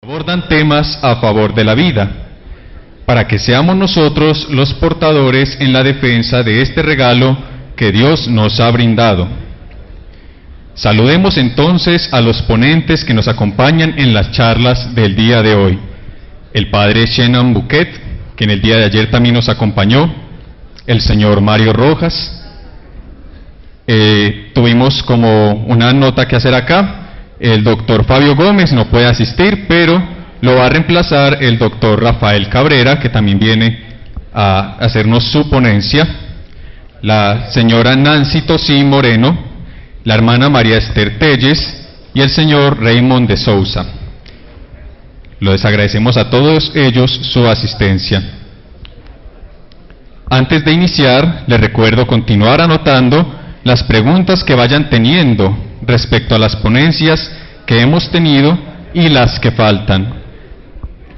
Abordan temas a favor de la vida, para que seamos nosotros los portadores en la defensa de este regalo que Dios nos ha brindado. Saludemos entonces a los ponentes que nos acompañan en las charlas del día de hoy. El padre Shenan Bouquet, que en el día de ayer también nos acompañó, el señor Mario Rojas. Tuvimos como una nota que hacer acá. El doctor Fabio Gómez no puede asistir, pero lo va a reemplazar el doctor Rafael Cabrera, que también viene a hacernos su ponencia. La señora Nancy Tosí Moreno, la hermana María Esther Telles y el señor Raymond de Souza. Les agradecemos a todos ellos su asistencia. Antes de iniciar, les recuerdo continuar anotando las preguntas que vayan teniendo respecto a las ponencias que hemos tenido y las que faltan.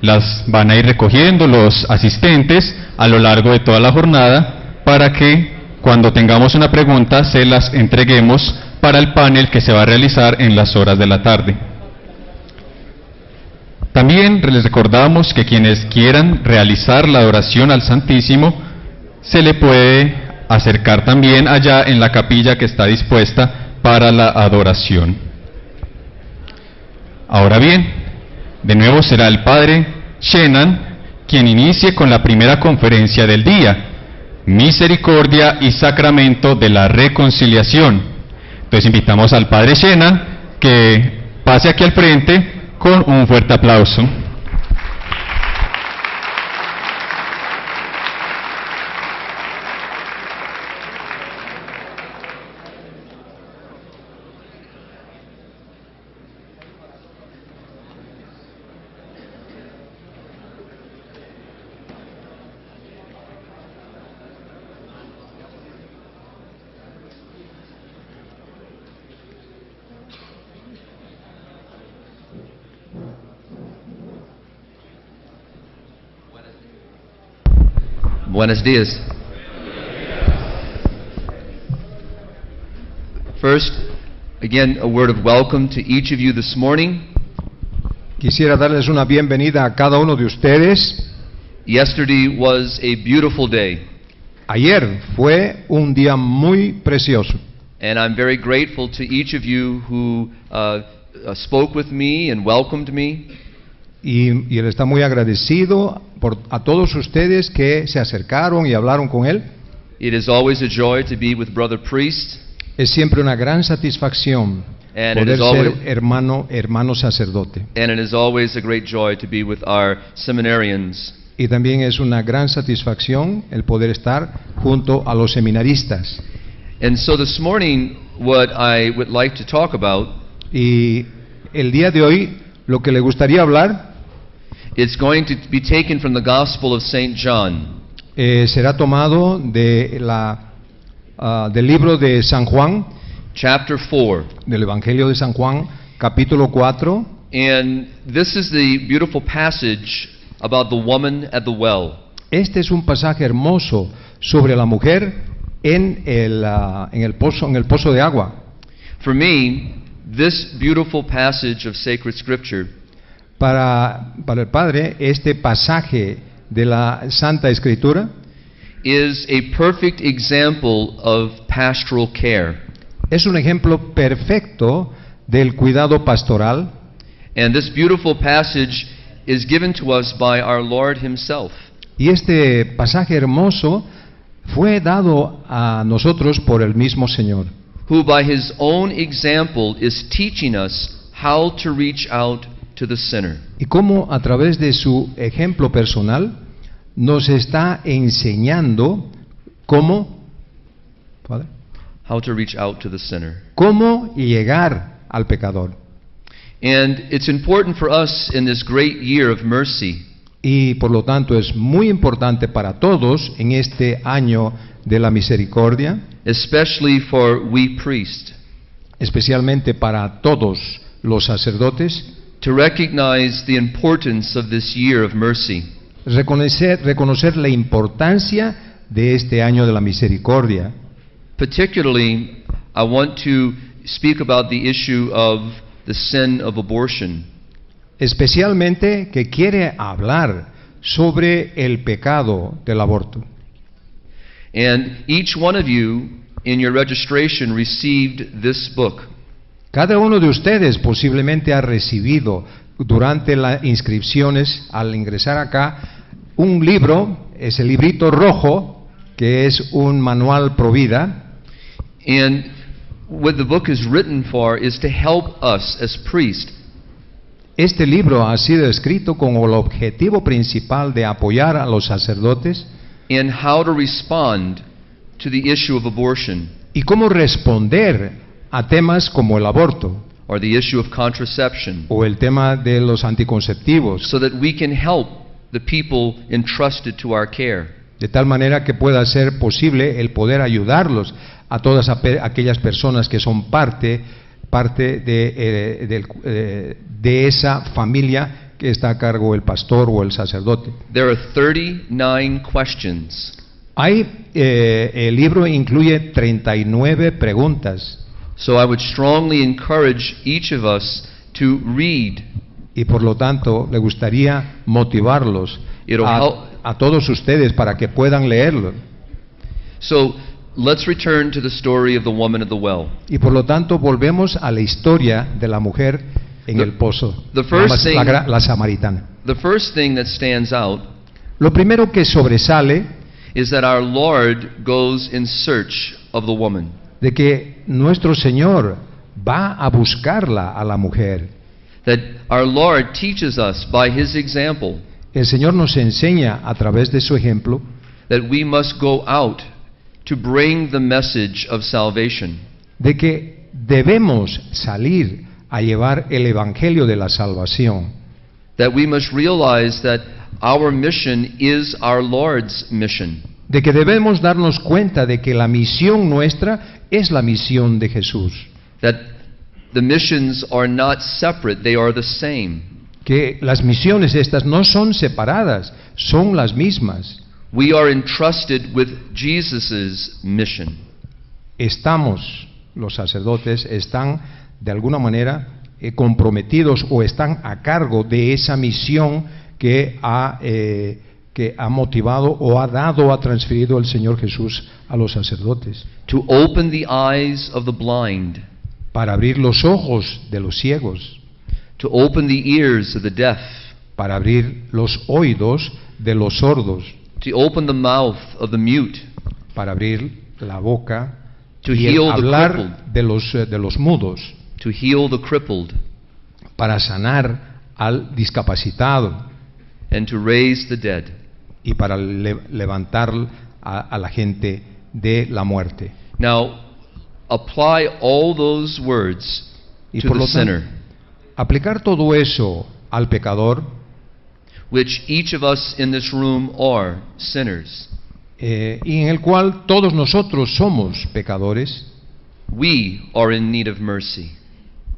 Las van a ir recogiendo los asistentes a lo largo de toda la jornada para que cuando tengamos una pregunta se las entreguemos para el panel que se va a realizar en las horas de la tarde. También les recordamos que quienes quieran realizar la adoración al Santísimo se le puede acercar también allá en la capilla que está dispuesta para la adoración. Ahora bien, de nuevo será el padre Shenan quien inicie con la primera conferencia del día, Misericordia y Sacramento de la Reconciliación. Entonces invitamos al padre Shenan que pase aquí al frente con un fuerte aplauso. Buenos días. First, again, a word of welcome to each of you this morning. Quisiera darles una bienvenida a cada uno de ustedes. Yesterday was a beautiful day, Ayer fue un día muy precioso and I'm very grateful to each of you who spoke with me and welcomed me. y él está muy agradecido a todos ustedes que se acercaron y hablaron con él. It is always a joy to be with Brother Priest, Es siempre una gran satisfacción And it poder is always- ser hermano sacerdote. and it is always a great joy to be with our seminarians. Y también es una gran satisfacción el poder estar junto a los seminaristas. And so this morning, what I would like to talk about Y el día de hoy lo que le gustaría hablar is going to be taken from the Gospel of St. John. será tomado de del libro de San Juan, Chapter 4. del Evangelio de San Juan, capítulo 4. And this is the beautiful passage about the woman at the well. Este es un pasaje hermoso sobre la mujer en el pozo de agua. For me, this beautiful passage of sacred scripture Para el Padre, este pasaje de la Santa Escritura is a perfect example of pastoral care. es un ejemplo perfecto del cuidado pastoral. And this beautiful passage is given to us by our Lord Himself. Y este pasaje hermoso fue dado a nosotros por el mismo Señor, Who by his own example is teaching us how to reach out to the sinner. y cómo a través de su ejemplo personal nos está enseñando cómo How to reach out to the sinner. cómo llegar al pecador. And it's important for us in this great year of mercy Y por lo tanto es muy importante para todos en este año de la misericordia, especially for we priests, especialmente para todos los sacerdotes, to recognize the importance of this year of mercy. reconocer la importancia de este año de la misericordia. Particularly, I want to speak about the issue of the sin of abortion. especialmente que quiere hablar sobre el pecado del aborto. And each one of you in your registration received this book. Cada uno de ustedes posiblemente ha recibido durante las inscripciones, al ingresar acá, un libro, ese librito rojo, que es un manual pro vida. And what the book is written for is to help us as priests Este libro ha sido escrito con el objetivo principal de apoyar a los sacerdotes in how to respond to the issue of abortion y cómo responder a temas como el aborto or the issue of contraception, o el tema de los anticonceptivos, so that we can help the people entrusted to our care. de tal manera que pueda ser posible el poder ayudarlos a todas aquellas personas que son parte de esa familia que está a cargo el pastor o el sacerdote. There are 39 questions. El libro incluye 39 preguntas So I would strongly encourage each of us to read. y por lo tanto le gustaría motivarlos It'll help. a todos ustedes para que puedan leerlo. So let's return to the story of the woman at the well. Y por lo tanto volvemos a la historia de la mujer en el pozo, the first thing- la samaritana. The first thing that stands out Lo primero que sobresale is that our Lord goes in search of the woman. de que nuestro Señor va a buscarla a la mujer. That our Lord teaches us by His example El Señor nos enseña a través de su ejemplo that we must go out to bring the message of salvation. de que debemos salir a llevar el evangelio de la salvación, That we must realize that our mission is our Lord's mission. de que debemos darnos cuenta de que la misión nuestra es la misión de Jesús, That the missions are not separate, they are the same. que las misiones estas no son separadas, son las mismas. We are entrusted with Jesus' mission. Los sacerdotes están de alguna manera comprometidos o están a cargo de esa misión que ha motivado o ha transferido el Señor Jesús a los sacerdotes, To open the eyes of the blind, para abrir los ojos de los ciegos, to open the ears of the deaf, para abrir los oídos de los sordos, to open the mouth of the mute, para abrir la boca to y el heal the hablar crippled, de los mudos, to heal the crippled, para sanar al discapacitado and to raise the dead. y para levantar a la gente de la muerte. Now, apply all those words Y to por the lo tanto, sinner, aplicar todo eso al pecador, which each of us in this room are sinners. y en el cual todos nosotros somos pecadores. We are in need of mercy.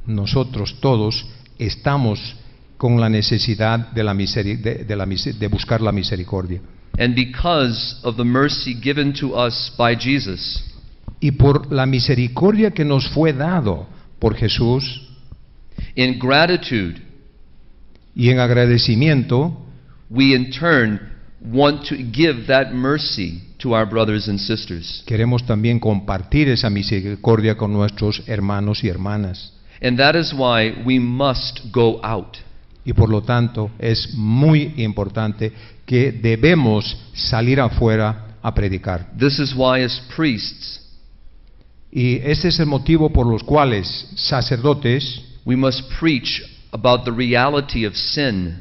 Nosotros todos estamos con la necesidad de buscar la misericordia. And because of the mercy given to us by Jesus, Y por la misericordia que nos fue dado por Jesús, in gratitude, y en agradecimiento, we in turn want to give that mercy to our brothers and sisters. queremos también compartir esa misericordia con nuestros hermanos y hermanas. And that is why we must go out. Y por lo tanto es muy importante que debemos salir afuera a predicar. This is why as priests, Y ese es el motivo por los cuales sacerdotes we must preach about the reality of sin,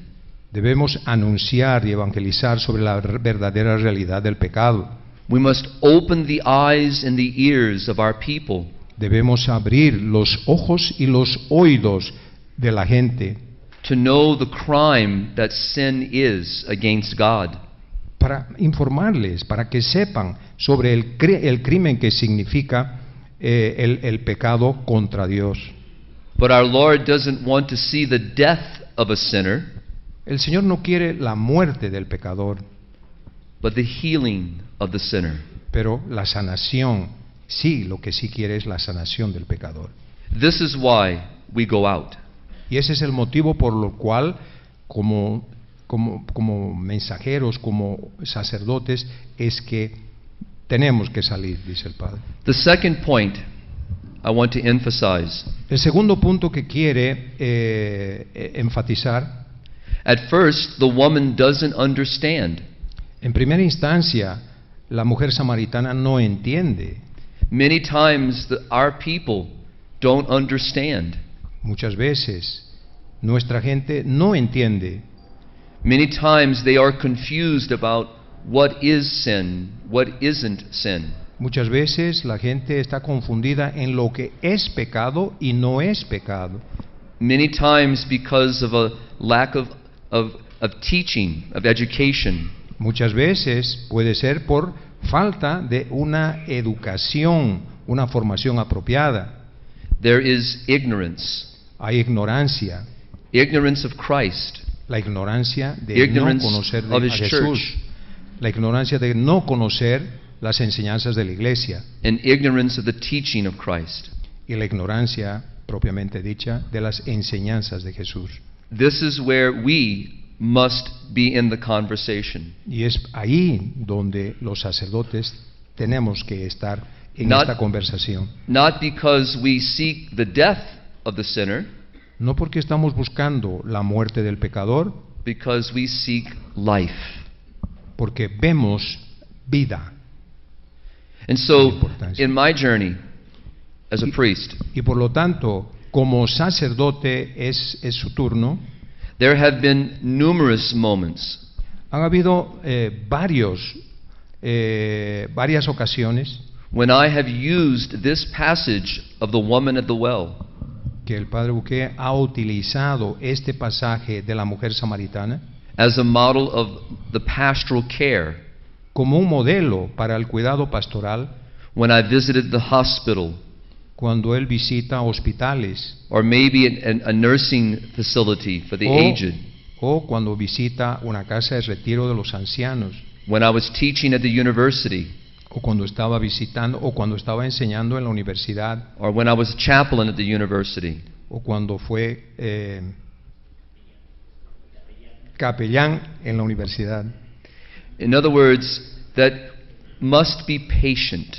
debemos anunciar y evangelizar sobre la verdadera realidad del pecado. we must open the eyes and the ears of our people, Debemos abrir los ojos y los oídos de la gente to know the crime that sin is against God. para informarles, para que sepan sobre el crimen que significa el pecado contra Dios. But our Lord doesn't want to see the death of a sinner, El Señor no quiere la muerte del pecador, but the healing of the sinner. pero la sanación, sí, lo que sí quiere es la sanación del pecador. This is why we go out. Y ese es el motivo por lo cual, como mensajeros, como sacerdotes, es que tenemos que salir, dice el Padre. The second point I want to emphasize. El segundo punto que quiere enfatizar, At first, the woman doesn't understand. en primera instancia, la mujer samaritana no entiende. Many times, our people don't understand. Muchas veces nuestra gente no entiende. Many times, they are confused about what is sin, what isn't sin. Muchas veces la gente está confundida en lo que es pecado y no es pecado. Many times, because of a lack of teaching, of education. Muchas veces puede ser por falta de una educación, una formación apropiada. There is ignorance. Hay ignorancia, Ignorance of Christ. la ignorancia de Ignorance no conocer of a His Jesús, church. la ignorancia de no conocer las enseñanzas de la iglesia And ignorance of the teaching of Christ. y la ignorancia propiamente dicha de las enseñanzas de Jesús. This is where we must be in the conversation. Y es ahí donde los sacerdotes tenemos que estar en Not- esta conversación. Not because we seek the death of the sinner, No porque estamos buscando la muerte del pecador, because we seek life. porque vemos vida. And so, Importancia. in my journey as a priest, Y por lo tanto, como sacerdote es su turno, there have been numerous moments han habido varias ocasiones when I have used this passage of the woman at the well que el Padre Bouquet ha utilizado este pasaje de la mujer samaritana as a model of the pastoral care como un modelo para el cuidado pastoral when I visited the hospital cuando él visita hospitales or maybe a nursing facility for the aged, o cuando visita una casa de retiro de los ancianos, when I was teaching at the university, o cuando estaba visitando o cuando estaba enseñando en la universidad, or when I was a chaplain at the university. o cuando fue capellán en la universidad. In other words, that must be patient.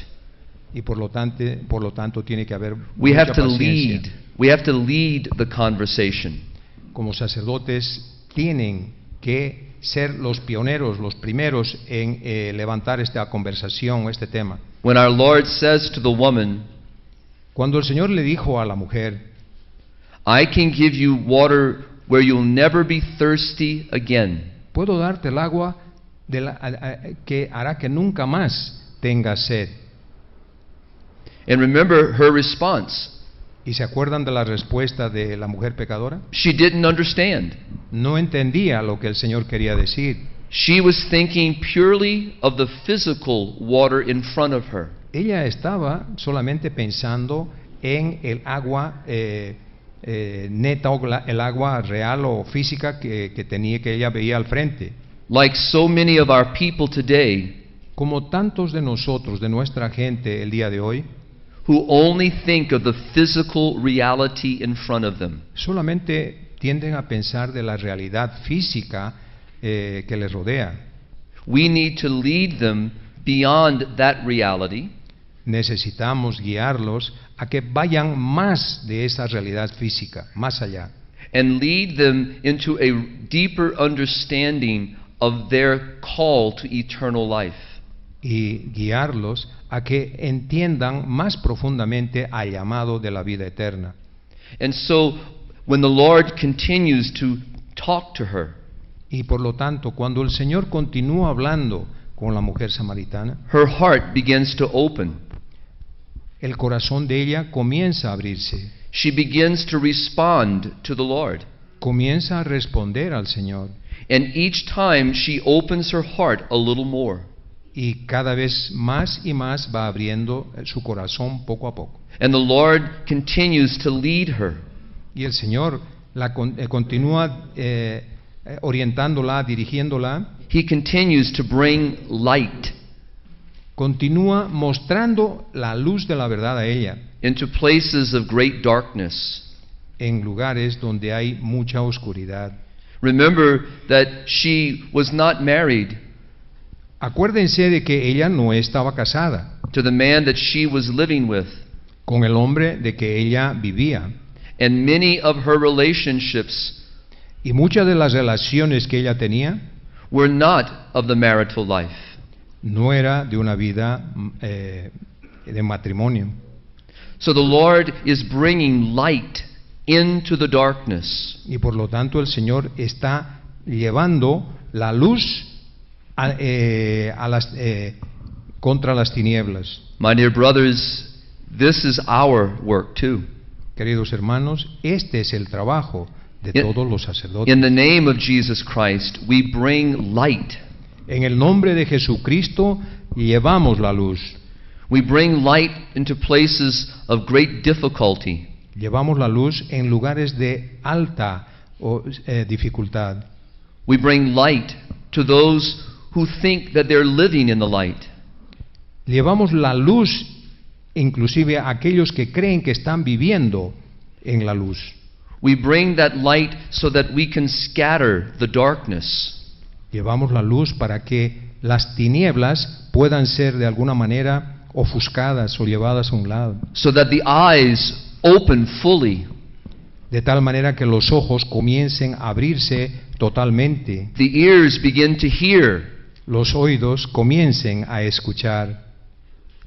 Y por lo tanto tiene que haber We mucha have to paciencia. lead. We have to lead the conversation. Como sacerdotes tienen que ser los pioneros, los primeros en levantar esta conversación, este tema. When our Lord says to the woman, Cuando el Señor le dijo a la mujer, I can give you water where you'll never be thirsty again. puedo darte el agua que hará que nunca más tengas sed. And remember her response. ¿Y se acuerdan de la respuesta de la mujer pecadora? She didn't understand. No entendía lo que el Señor quería decir. She was thinking purely of the physical water in front of her. Ella estaba solamente pensando en el agua neta, o el agua real o física que ella veía al frente. Like so many of our people today, Como tantos de nosotros, de nuestra gente el día de hoy, who only think of the physical reality in front of them. solamente tienden a pensar de la realidad física que les rodea. We need to lead them beyond that reality Necesitamos guiarlos a que vayan más de esa realidad física, más allá, and lead them into a deeper understanding of their call to eternal life. y guiarlos a que entiendan más profundamente al llamado de la vida eterna. And so, when the Lord continues to talk to her, Y por lo tanto, cuando el Señor continúa hablando con la mujer samaritana, her heart begins to open. el corazón de ella comienza a abrirse, She begins to respond to the Lord. comienza a responder al Señor. And each time she opens her heart a little more. Y cada vez más y más va abriendo su corazón poco a poco. And the Lord continues to lead her. Y el Señor continúa orientándola, dirigiéndola, He continues to bring light continúa mostrando la luz de la verdad a ella, into places of great darkness. en lugares donde hay mucha oscuridad. Remember that she was not married Acuérdense de que ella no estaba casada to the man that she was living with, con el hombre de que ella vivía. and many of her relationships Y muchas de las relaciones que ella tenía were not of the marital life. no era de una vida de matrimonio. So the Lord is bringing light into the darkness. Y por lo tanto el Señor está llevando la luz contra las tinieblas. My dear brothers, this is our work too. Queridos hermanos, este es el trabajo de In- todos los sacerdotes. In the name of Jesus Christ, we bring light. En el nombre de Jesucristo llevamos la luz. We bring light into places of great difficulty. Llevamos la luz en lugares de alta dificultad. We bring light to those who think that they're living in the light. Llevamos la luz inclusive a aquellos que creen que están viviendo en la luz. We bring that light so that we can scatter the darkness. Llevamos la luz para que las tinieblas puedan ser de alguna manera ofuscadas o llevadas a un lado. So that the eyes open fully, De tal manera que los ojos comiencen a abrirse totalmente, the ears begin to hear. los oídos comiencen a escuchar.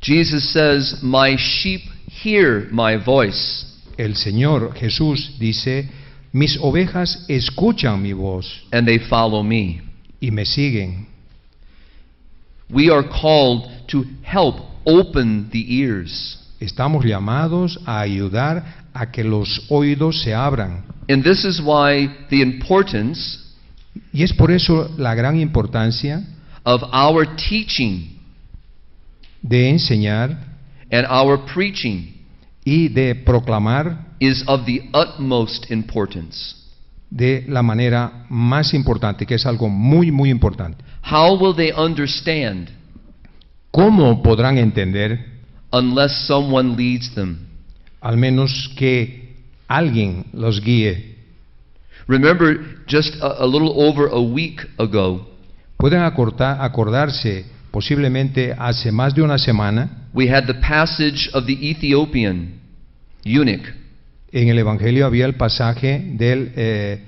Jesus says, "My sheep hear my voice." El Señor Jesús dice, mis ovejas escuchan mi voz And they follow me. y me siguen. We are called to help open the ears. Estamos llamados a ayudar a que los oídos se abran. And this is why the importance Y es por eso la gran importancia of our teaching de enseñar and our preaching y de proclamar is of the utmost importance. de la manera más importante, que es algo muy, muy importante. How will they understand ¿Cómo podrán entender? unless someone leads them? Al menos que alguien los guíe. Remember, just a little over a week ago, Pueden acordarse, posiblemente hace más de una semana, we had the passage of the Ethiopian eunuch. en el Evangelio había el pasaje The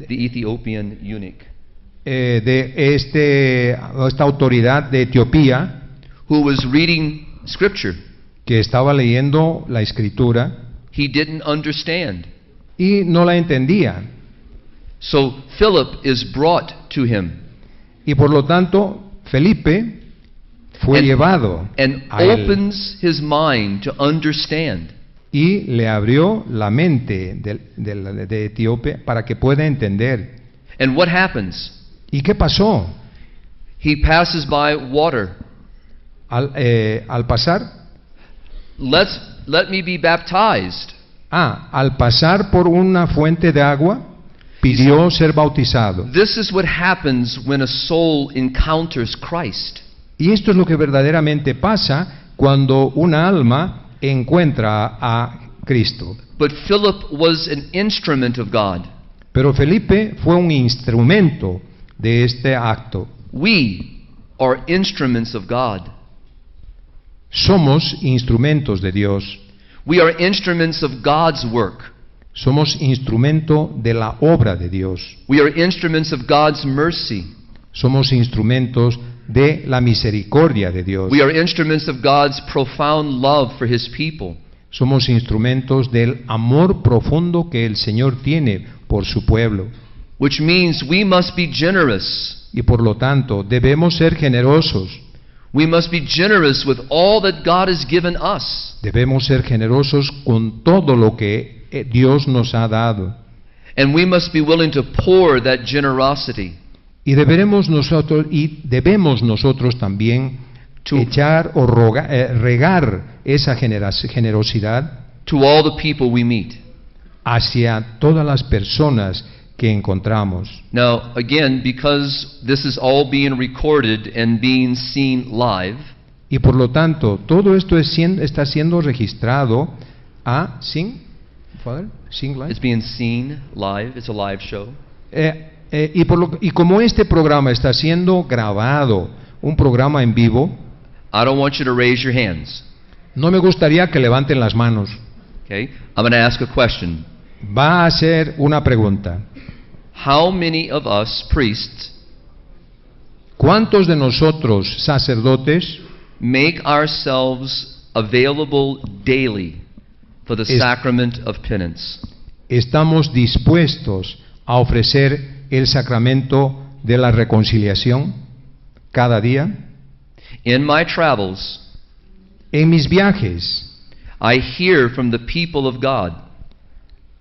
Ethiopian eunuch, de esta autoridad de Etiopía who was reading scripture. que estaba leyendo la escritura He didn't understand. y no la entendía. So Philip is brought to him Y por lo tanto, Felipe fue llevado and a él opens his mind to understand. y le abrió la mente de Etíope para que pueda entender. And what happens? ¿Y qué pasó? He passes by water. Al pasar, Let me be baptized. al pasar por una fuente de agua, pidió ser bautizado. This is what happens when a soul encounters Christ. Y esto es lo que verdaderamente pasa cuando una alma encuentra a Cristo. But Philip was an instrument of God. Pero Felipe fue un instrumento de este acto. We are instruments of God. Somos instrumentos de Dios. We are instruments of God's work. Somos instrumento de la obra de Dios. We are instruments of God's mercy. Somos instrumentos de la misericordia de Dios. We are instruments of God's profound love for His people. Somos instrumentos del amor profundo que el Señor tiene por su pueblo. Which means we must be generous. Y por lo tanto, debemos ser generosos. We must be generous with all that God has given us. Debemos ser generosos con todo lo que Dios nos ha dado. And we must be willing to pour that generosity Y debemos nosotros también echar o regar esa generosidad to all the people we meet. hacia todas las personas que encontramos. Now, again, because this is all being recorded and being seen live, Y por lo tanto, todo esto está siendo registrado Sing, Father, Sing Live. It's being seen live. It's a live show. Y como este programa está siendo grabado, un programa en vivo, I don't want you to raise your hands. no me gustaría que levanten las manos. Okay? I'm going to ask a question. Va a hacer una pregunta. How many of us priests ¿Cuántos de nosotros, sacerdotes, make ourselves available daily for the Es- sacrament of penance? estamos dispuestos a ofrecer el sacramento de la reconciliación cada día? In my travels, En mis viajes I hear from the people of God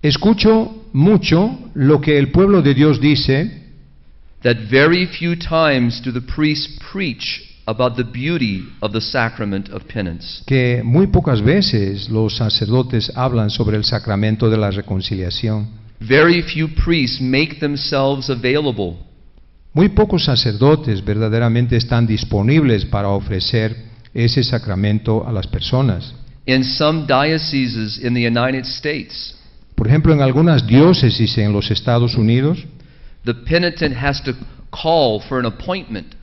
escucho mucho lo que el pueblo de Dios dice, that very few times do the priests preach about the beauty of the sacrament of penance. que muy pocas veces los sacerdotes hablan sobre el sacramento de la reconciliación. Very few priests make themselves available. Muy pocos sacerdotes verdaderamente están disponibles para ofrecer ese sacramento a las personas. In some dioceses in the United States, Por ejemplo, en algunas diócesis en los Estados Unidos, the penitent has to call for an appointment.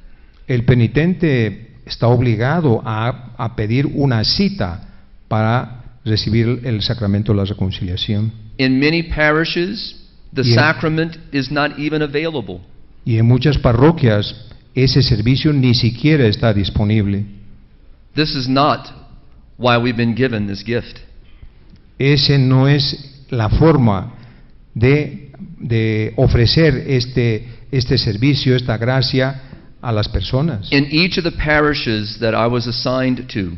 el penitente está obligado a pedir una cita para recibir el sacramento de la reconciliación. In many parishes, the Yeah. sacrament is not even available. Y en muchas parroquias ese servicio ni siquiera está disponible. This is not why we've been given this gift. Ese no es la forma de ofrecer este servicio, esta gracia a las personas. In each of the parishes that I was assigned to,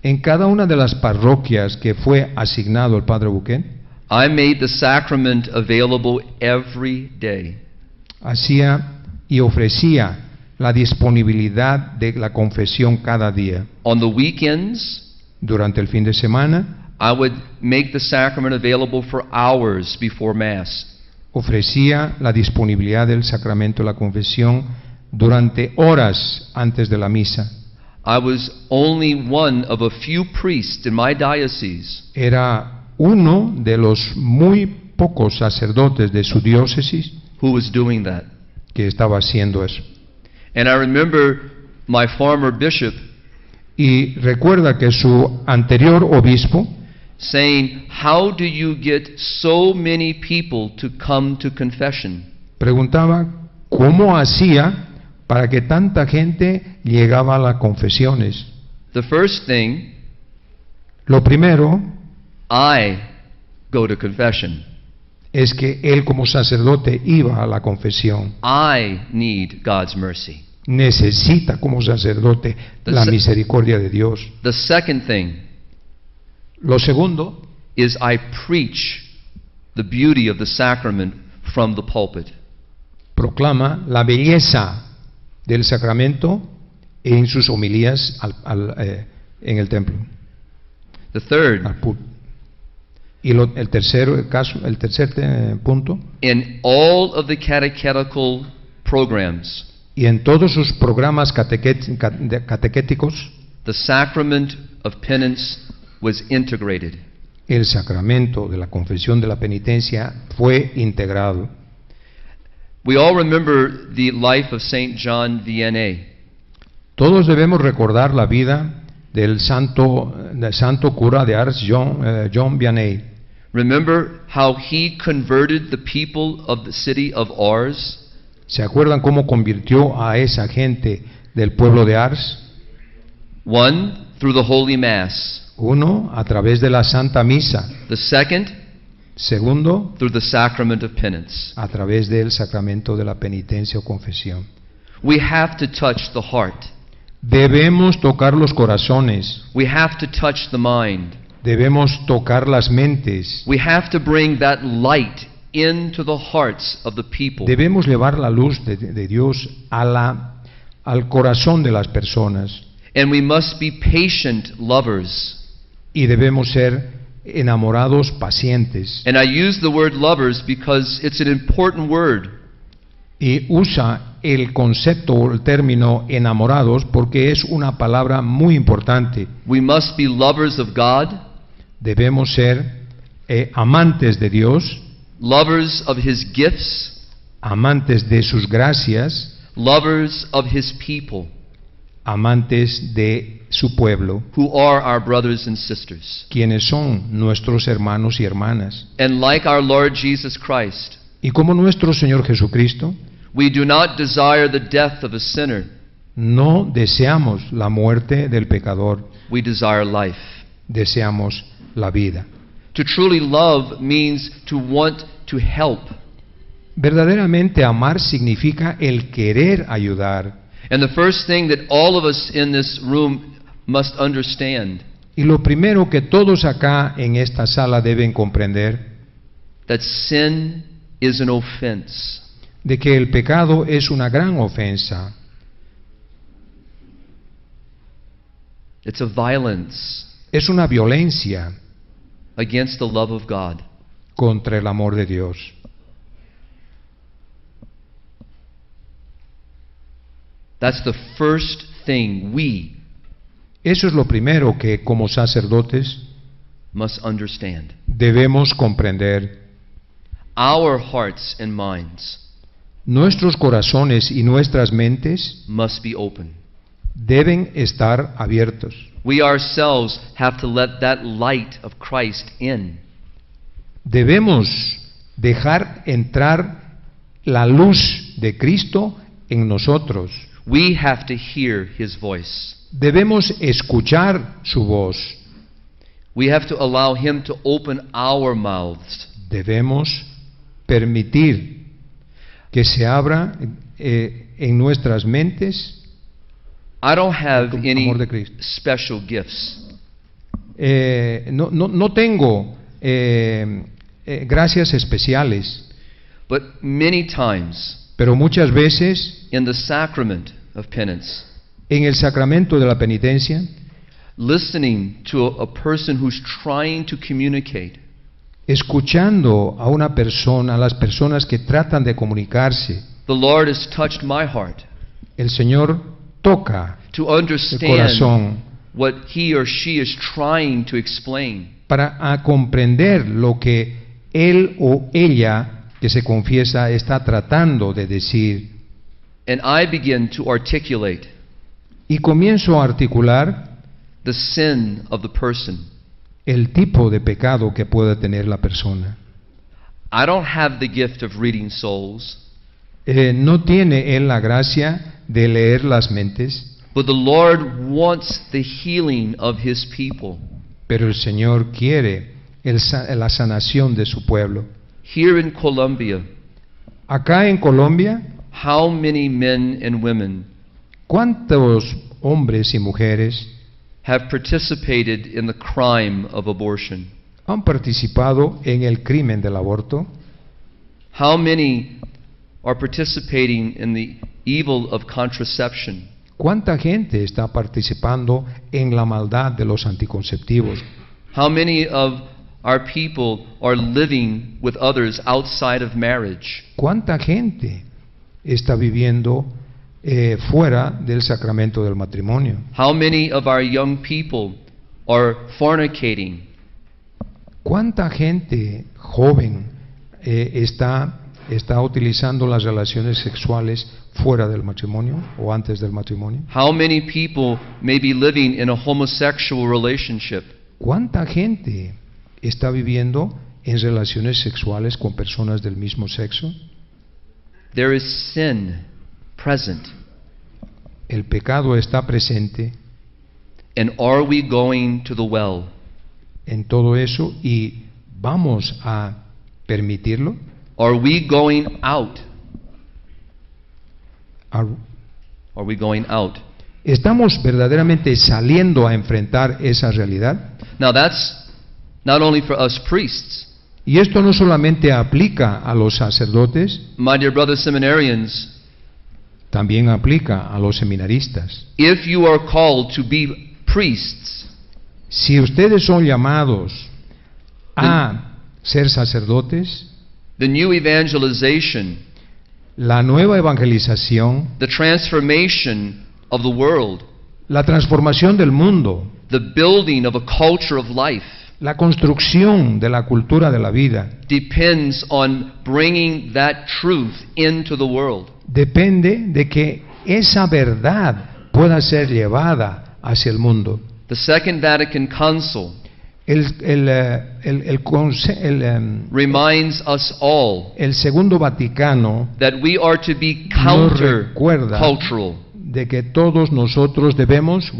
En cada una de las parroquias que fue asignado el Padre Buquet, I made the sacrament available every day. hacía y ofrecía la disponibilidad de la confesión cada día. On the weekends, Durante el fin de semana, I would make the sacrament available for hours before Mass. ofrecía la disponibilidad del sacramento de la confesión durante horas antes de la misa. I was only one of a few priests in my diocese Era uno de los muy pocos sacerdotes de su diócesis who was doing that. que estaba haciendo eso. And I remember my former bishop Y recuerda que su anterior obispo saying, "How do you get so many people to come to confession?" preguntaba cómo hacía para que tanta gente llegaba a las confesiones. The first thing, Lo primero I go to confession. es que él como sacerdote iba a la confesión. I need God's mercy. Necesita como sacerdote la misericordia de Dios. The second thing Lo segundo is I preach the beauty of the sacrament from the pulpit. proclama la belleza del sacramento en sus homilías en el templo. The third, al pul- Y el tercer punto, in all of the catechetical programs, y en todos sus programas catequéticos, the sacrament of penance was integrated. el sacramento de la confesión de la penitencia fue integrado. We all remember the life of Saint John Vianney. Todos debemos recordar la vida del santo cura de Ars, John Vianney. Remember how he converted the people of the city of Ars? ¿Se acuerdan cómo convirtió a esa gente del pueblo de Ars? One, through the Holy Mass. Uno, a través de la Santa Misa. The second, Segundo, through the sacrament of penance. a través del sacramento de la penitencia o confesión. We have to touch the heart. Debemos tocar los corazones, We have to touch the mind. debemos tocar las mentes, We have to bring that light into the hearts of the people. debemos llevar la luz de Dios al corazón de las personas And we must be patient lovers. y debemos ser enamorados pacientes. And I use the word lovers because it's an important word. Y usa el concepto o el término enamorados porque es una palabra muy importante. We must be lovers of God. Debemos ser amantes de Dios, lovers of His gifts, amantes de sus gracias, lovers of His people, amantes de su pueblo, who are our brothers and sisters. quienes son nuestros hermanos y hermanas. And like our Lord Jesus Christ, Y como nuestro Señor Jesucristo, we do not desire the death of a sinner, no deseamos la muerte del pecador, we desire life. deseamos la vida. To truly love means to want to help. Verdaderamente amar significa el querer ayudar. And the first thing that all of us in this room must understand, Y lo primero que todos acá en esta sala deben comprender, that sin is an offense. de que el pecado es una gran ofensa, It's a violence es una violencia against the love of God. contra el amor de Dios. That's the first thing we Eso es lo primero que como sacerdotes must understand. debemos comprender. Our hearts and minds Nuestros corazones y nuestras mentes must be open. deben estar abiertos. We ourselves have to let that light of Christ in. Debemos dejar entrar la luz de Cristo en nosotros. We have to hear His voice. Debemos escuchar su voz. We have to allow Him to open our mouths. Debemos permitir que se abra en nuestras mentes. I don't have El any amor de Cristo. special gifts. No tengo gracias especiales, But many times pero muchas veces in the sacrament of penance, en el sacramento de la penitencia, listening to a person who's trying to communicate, escuchando a una persona, a las personas que tratan de comunicarse, the Lord has touched my heart el Señor toca to el understand corazón what he or she is trying to explain. para comprender lo que él o ella que se confiesa está tratando de decir. And I begin to articulate Y comienzo a articular the sin of the person. el tipo de pecado que puede tener la persona. I don't have the gift of reading souls, No tiene él la gracia de leer las mentes, but the Lord wants the healing of His people. pero el Señor quiere la sanación de su pueblo. Here in Colombia, Acá en Colombia, how many men and women ¿cuántos hombres y mujeres have participated in the crime of abortion? han participado en el crimen del aborto? How many are participating in the evil of contraception? ¿Cuánta gente está participando en la maldad de los anticonceptivos? How many of our people are living with others outside of marriage? ¿Cuánta gente está viviendo fuera del sacramento del matrimonio? How many of our young people are fornicating? ¿Cuánta gente joven está utilizando las relaciones sexuales fuera del matrimonio o antes del matrimonio? How many people may be living in a homosexual relationship? ¿Cuánta gente está viviendo en relaciones sexuales con personas del mismo sexo? There is sin present. El pecado está presente And are we going to the well? en todo eso y vamos a permitirlo. Are we going out? Are- Are we going out? ¿Estamos verdaderamente saliendo a enfrentar esa realidad? Now that's not only for us priests. Y esto no solamente aplica a los sacerdotes, My dear brothers seminarians, también aplica a los seminaristas. if you are called to be priests, Si ustedes son llamados a ser sacerdotes, the new evangelization, la nueva evangelización, the transformation of the world, la transformación del mundo, the building of a culture of life, La construcción de la cultura de la vida depends on bringing that truth into the world. depende de que esa verdad pueda ser llevada hacia el mundo. The Second Vatican Council reminds us all el Segundo Vaticano that we are to be nos recuerda countercultural. de que todos nosotros debemos,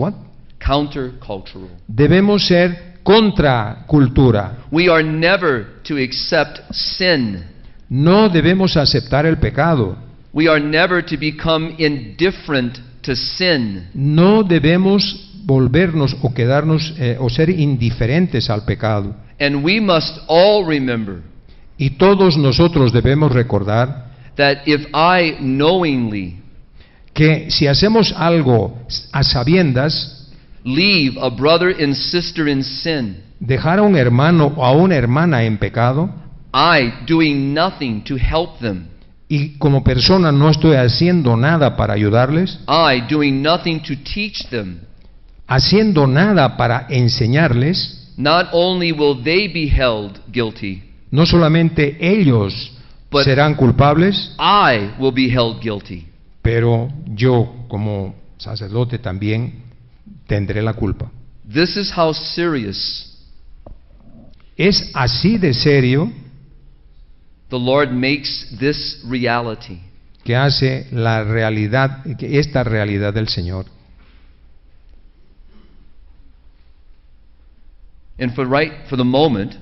Countercultural. debemos ser contracultura. We are never to accept sin. No debemos aceptar el pecado. We are never to become indifferent to sin. No debemos volvernos o quedarnos o ser indiferentes al pecado. And we must all remember Y todos nosotros debemos recordar that if I knowingly que si hacemos algo a sabiendas, leave a brother and sister in sin, dejar a un hermano o a una hermana en pecado, I doing nothing to help them, y como persona no estoy haciendo nada para ayudarles, I doing nothing to teach them, haciendo nada para enseñarles, not only will they be held guilty, no solamente ellos But- serán culpables, I will be held guilty. pero yo como sacerdote también tendré la culpa. This is how serious Es así de serio the Lord makes this reality. que hace la realidad, que esta realidad del Señor. And for the moment,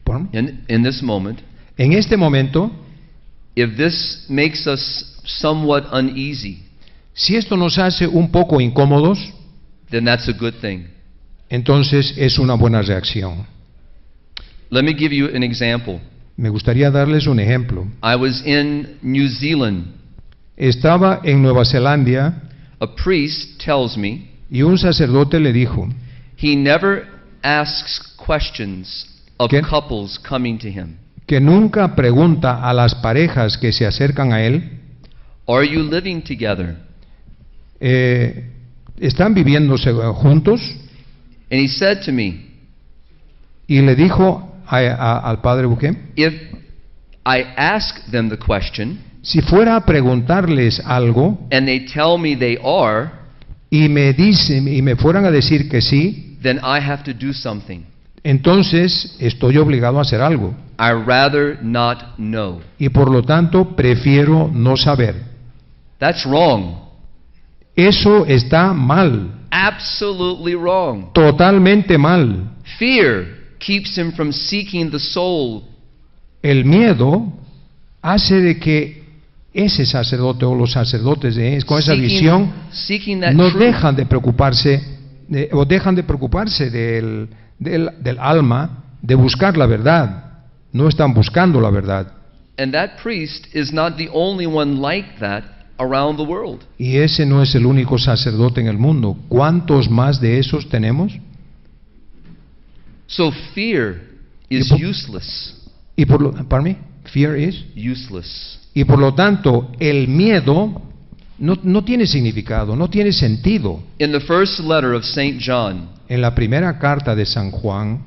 ¿Perdón? in this moment, En este momento, if this makes us somewhat uneasy, si esto nos hace un poco incómodos, then that's a good thing. entonces es una buena reacción. Let me give you an example. Me gustaría darles un ejemplo. I was in New Zealand. Estaba en Nueva Zelanda A priest tells me y un sacerdote le dijo he never asks questions of ¿Qué? couples coming to him. que nunca pregunta a las parejas que se acercan a él, Are you living together? ¿están viviéndose juntos? And he said to me, Y le dijo al padre Buquet, if I ask them the question si fuera a preguntarles algo and they tell me they are, y me fueran a decir que sí, then I have to do something. entonces estoy obligado a hacer algo. I rather not know. Y por lo tanto prefiero no saber. That's wrong. Eso está mal, Absolutely wrong. totalmente mal. Fear keeps him from seeking the soul. El miedo hace de que ese sacerdote o los sacerdotes con esa visión seeking that no truth. dejan de preocuparse o dejan de preocuparse del alma, de buscar la verdad. No están buscando la verdad. And that priest is not the only one like that around the world. Y ese no es el único sacerdote en el mundo. ¿Cuántos más de esos tenemos? So fear is Y por- useless. Y por lo, pardon me? Fear is. Useless. Y por lo tanto, el miedo no tiene significado, no tiene sentido. In the first letter of St. John, En la primera carta de San Juan,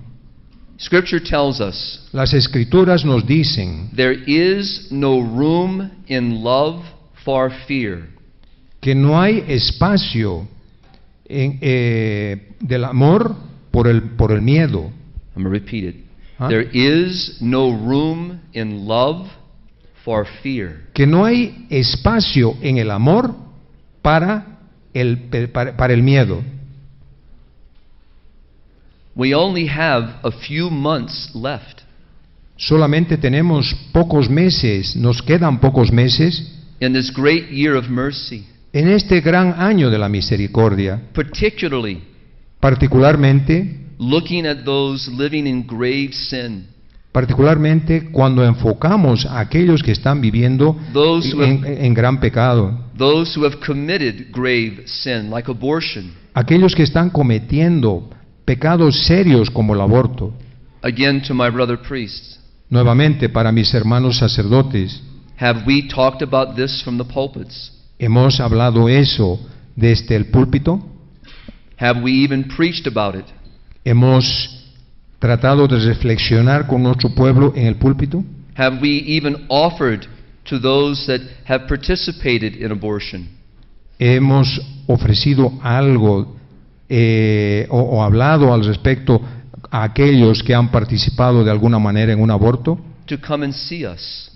Scripture tells us, las escrituras nos dicen there is no room in love for fear. que no hay espacio del amor por el miedo. I'm going to repeat it. Huh? There is no room in love for fear. Que no hay espacio en el amor para el miedo. We only have a few months left Solamente tenemos pocos meses, nos quedan pocos meses in this great year of mercy, en este gran año de la misericordia, particularly particularmente looking at those living in grave sin, cuando enfocamos a aquellos que están viviendo Those who en gran pecado, those who have committed grave sin, like abortion. aquellos que están cometiendo pecados serios como el aborto. Again, to my brother priests, Nuevamente, para mis hermanos sacerdotes, have we talked about this from the pulpits? ¿hemos hablado eso desde el púlpito? Have we even preached about it? ¿Hemos tratado de reflexionar con nuestro pueblo en el púlpito? Have we even offered to those that have participated in abortion? ¿Hemos ofrecido algo o hablado al respecto a aquellos que han participado de alguna manera en un aborto? To come and see us,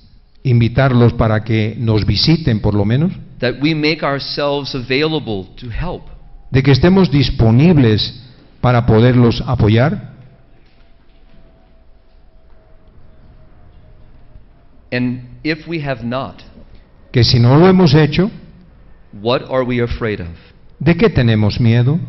Invitarlos para que nos visiten por lo menos, that we make ourselves available to help. de que estemos disponibles para poderlos apoyar. And if we have not, Que si no lo hemos hecho, what are we afraid of? ¿de qué tenemos miedo?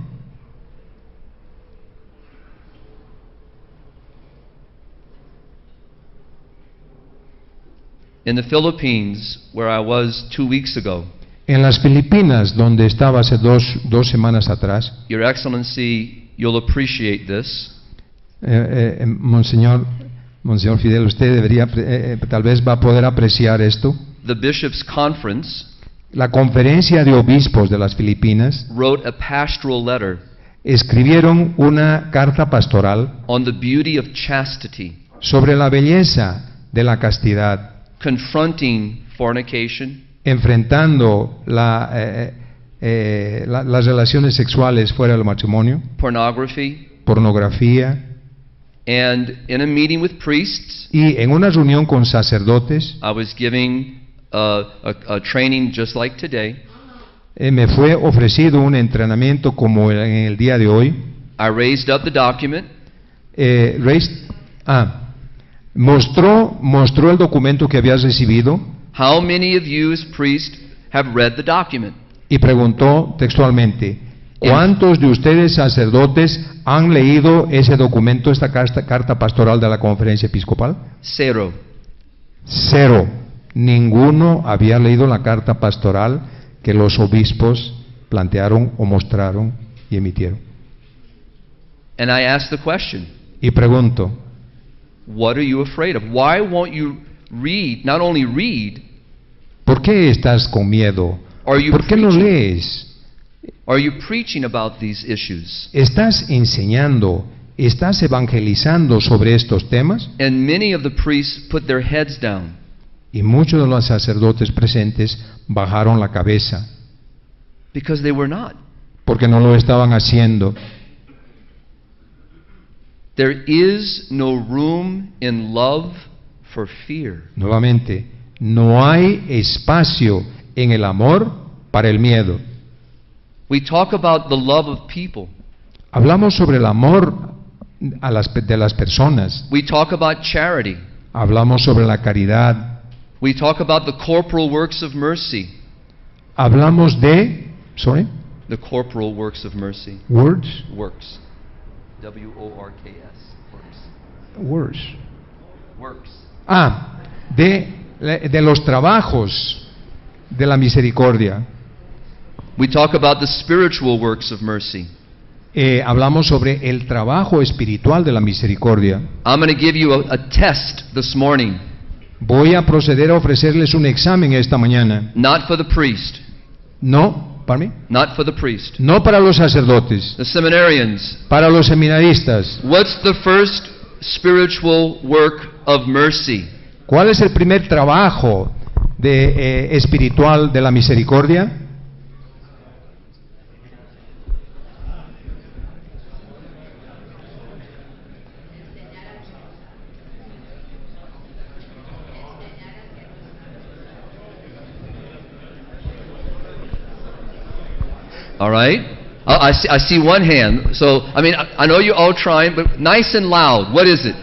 In the Philippines, where I was 2 weeks ago, En las Filipinas, donde estaba hace dos semanas atrás, Your Excellency, you'll appreciate this. Monseñor Fidel, usted debería, tal vez va a poder apreciar esto. The Bishops' Conference La conferencia de obispos de las Filipinas wrote a pastoral letter escribieron una carta pastoral on the beauty of chastity, sobre la belleza de la castidad, confronting fornication, enfrentando las relaciones sexuales fuera del matrimonio, pornography, pornografía, and in a meeting with priests, y en una reunión con sacerdotes I was giving a training just like today. me fue ofrecido un entrenamiento como en el día de hoy. I raised up the document, Mostró el documento que habías recibido how many of you as priests have read the document? y preguntó textualmente: ¿cuántos de ustedes sacerdotes han leído ese documento, esta carta pastoral de la conferencia episcopal? 0. 0. Ninguno había leído la carta pastoral que los obispos plantearon o mostraron y emitieron. And I asked the question, Y pregunto: what are you afraid of? Why won't you read, not only read, ¿por qué estás con miedo? are you ¿Por qué no preaching? lees? Are you preaching about these issues? ¿Estás enseñando, estás evangelizando sobre estos temas? And many of the priests put their heads down. Y muchos de los sacerdotes presentes bajaron la cabeza Because they were not. porque no lo estaban haciendo. There is no room in love for fear. Nuevamente, no hay espacio en el amor para el miedo. We talk about the love of people. Hablamos sobre el amor de las personas. We talk about charity. Hablamos sobre la caridad. We talk about the corporal works of mercy. Hablamos de, The corporal works of mercy. words, Works. W-O-R-K-S. Works. words. Works. De los trabajos de la misericordia. We talk about the spiritual works of mercy. Hablamos sobre el trabajo espiritual de la misericordia. I'm going to give you a test this morning. Voy a proceder a ofrecerles un examen esta mañana. Not for the priest. No, ¿para mí? Not for the priest. No para los sacerdotes, The seminarians. para los seminaristas. What's the first spiritual work of mercy? ¿Cuál es el primer trabajo espiritual de la misericordia? All right? I see one hand. So, I know you're all trying, but nice and loud. What is it?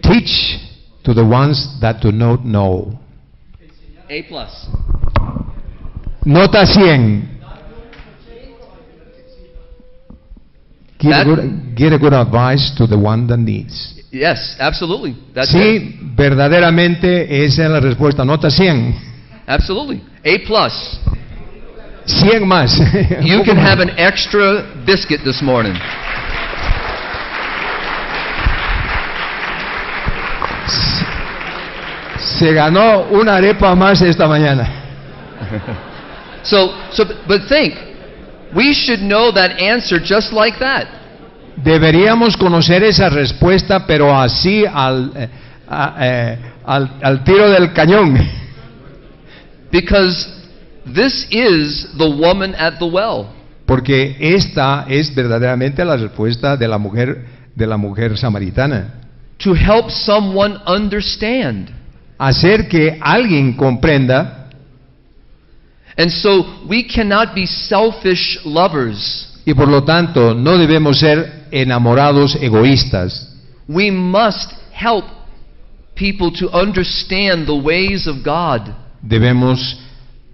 Teach to the ones that do not know. A+. Nota 100. Give a good advice to the one that needs. Yes, absolutely. That's it. Sí, verdaderamente esa es la respuesta. Nota 100. Absolutely. A+. 100 más. You can have an extra biscuit this morning. Se ganó una arepa más esta mañana. But think, we should know that answer just like that. Deberíamos conocer esa respuesta, pero así al tiro del cañón. Because this is the woman at the well. Porque esta es verdaderamente la respuesta de la mujer samaritana. To help someone understand. Hacer que alguien comprenda. And so we cannot be selfish lovers. Y por lo tanto no debemos ser enamorados egoístas. We must help people to understand the ways of God. Debemos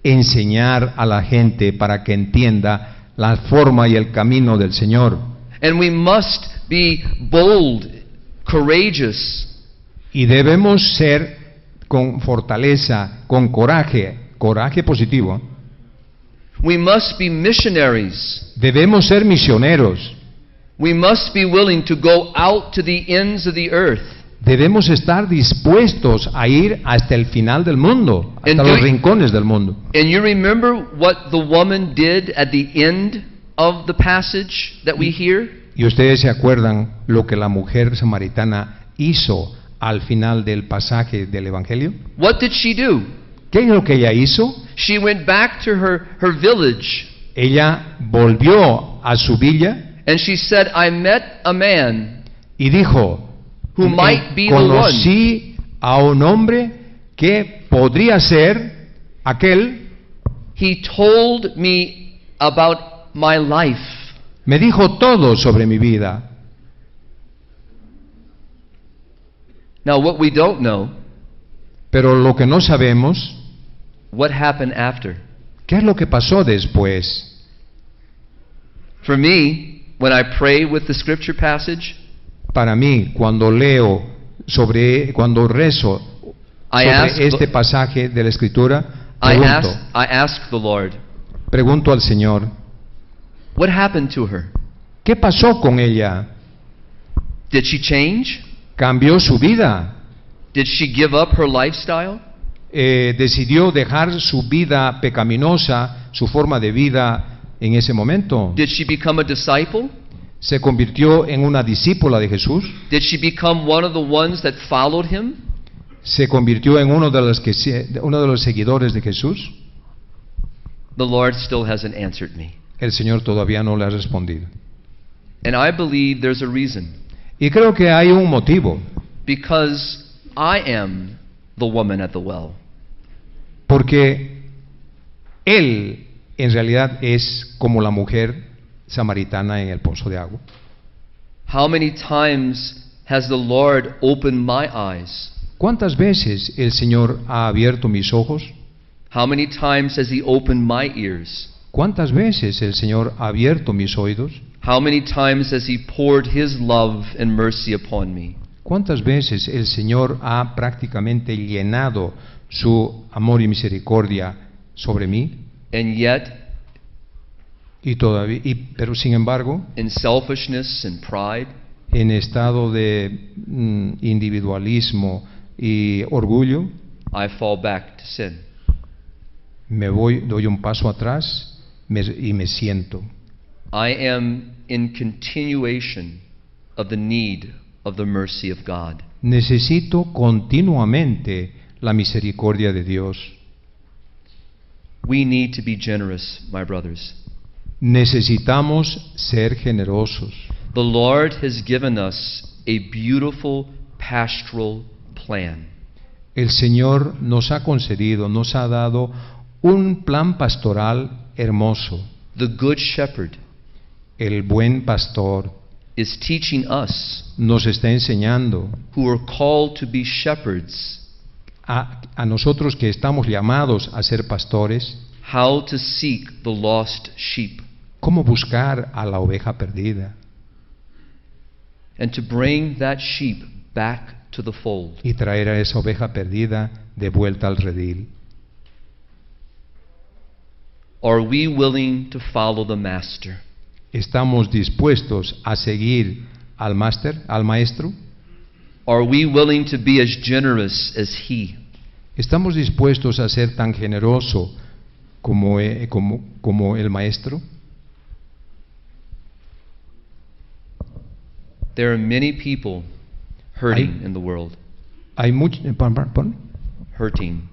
enseñar a la gente para que entienda la forma y el camino del Señor. And we must be bold, courageous. Y debemos ser con fortaleza, con coraje positivo. We must be missionaries. Debemos ser misioneros. We must be willing to go out to the ends of the earth. Debemos estar dispuestos a ir hasta el final del mundo, hasta los rincones del mundo. And you remember what the woman did at the end of the passage that we hear? Y ustedes se acuerdan lo que la mujer samaritana hizo al final del pasaje del Evangelio. What did she do? ¿Qué es lo que ella hizo? She went back to her village. Ella volvió a su villa. And she said, I met a man y dijo, who might be the conocí a un hombre que podría ser aquel. He told me about my life. Me dijo todo sobre mi vida. Now what we don't know, pero lo que no sabemos, what happened after? ¿Qué es lo que pasó después? For me, when I pray with the scripture passage, para mí, cuando rezo sobre este pasaje de la Escritura, I ask the Lord, pregunto al Señor, what happened to her? ¿Qué pasó con ella? Did she change? ¿Cambió su vida? Did she give up her lifestyle? ¿Decidió dejar su vida pecaminosa, su forma de vida en ese momento? Did she become a disciple? ¿Se convirtió en una discípula de Jesús? Did she become one of the ones that followed him? ¿Se convirtió en uno de los seguidores de Jesús? The Lord still hasn't answered me. El Señor todavía no le ha respondido. And I believe there's a reason. Y creo que hay un motivo. Because I am the woman at the well. Porque Él en realidad es como la mujer samaritana en el pozo de agua. How many times has the Lord opened my eyes? ¿Cuántas veces el Señor ha abierto mis ojos? How many times has He opened my ears? ¿Cuántas veces el Señor ha abierto mis oídos? How many times has He poured His love and mercy upon me? ¿Cuántas veces el Señor ha prácticamente llenado su amor y misericordia sobre mí? And yet, pero sin embargo, in selfishness and pride, en estado de individualismo y orgullo, I fall back to sin. Doy un paso atrás y me siento. I am in continuation of the need of the mercy of God. Necesito continuamente la misericordia de Dios. We need to be generous, my brothers. Necesitamos ser generosos. The Lord has given us a beautiful pastoral plan. El Señor nos ha concedido, nos ha dado un plan pastoral hermoso. The Good Shepherd El buen pastor is teaching us, nos está enseñando, who are called to be shepherds, a nosotros que estamos llamados a ser pastores, how to seek the lost sheep, cómo buscar a la oveja perdida and to bring that sheep back to the fold. y traer a esa oveja perdida de vuelta al redil. Are we willing to follow the master? ¿Estamos dispuestos a seguir al maestro? Are we willing to be as generous as he? ¿Estamos dispuestos a ser tan generoso como el maestro. There are many people hurting in the world. Hay Hurting.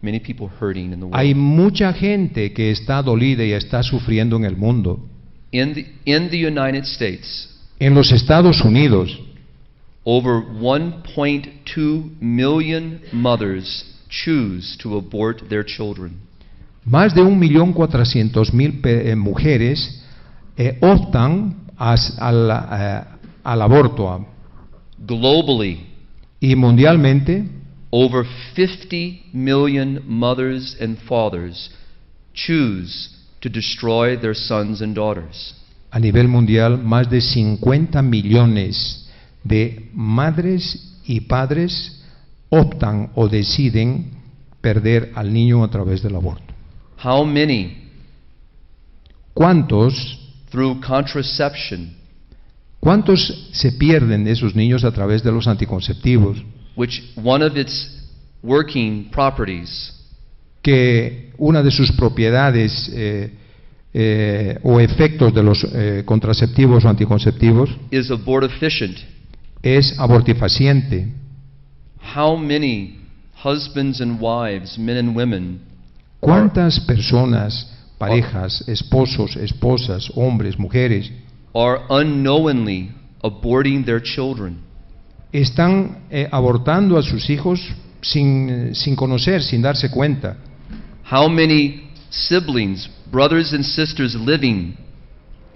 Many people hurting in the world. Hay mucha gente que está dolida y está sufriendo en el mundo. In the United States, En los Estados Unidos, over 1.2 million mothers choose to abort their children. más de 1.400.000 mujeres optan al aborto. Globally, Y mundialmente, over 50 million mothers and fathers choose to destroy their sons and daughters. a nivel mundial, más de 50 millones de madres y padres optan o deciden perder al niño a través del aborto. How many, ¿Cuántos through contraception, se pierden de esos niños a través de los anticonceptivos? which one of its working properties Que una de sus propiedades o efectos de los contraceptivos o anticonceptivos is abortifacient? es abortifaciente. How many husbands and wives, men and women, ¿Cuántas personas, parejas, esposos, esposas, hombres, mujeres, are unknowingly aborting their children? están abortando a sus hijos sin conocer, sin darse cuenta? How many siblings, brothers and sisters living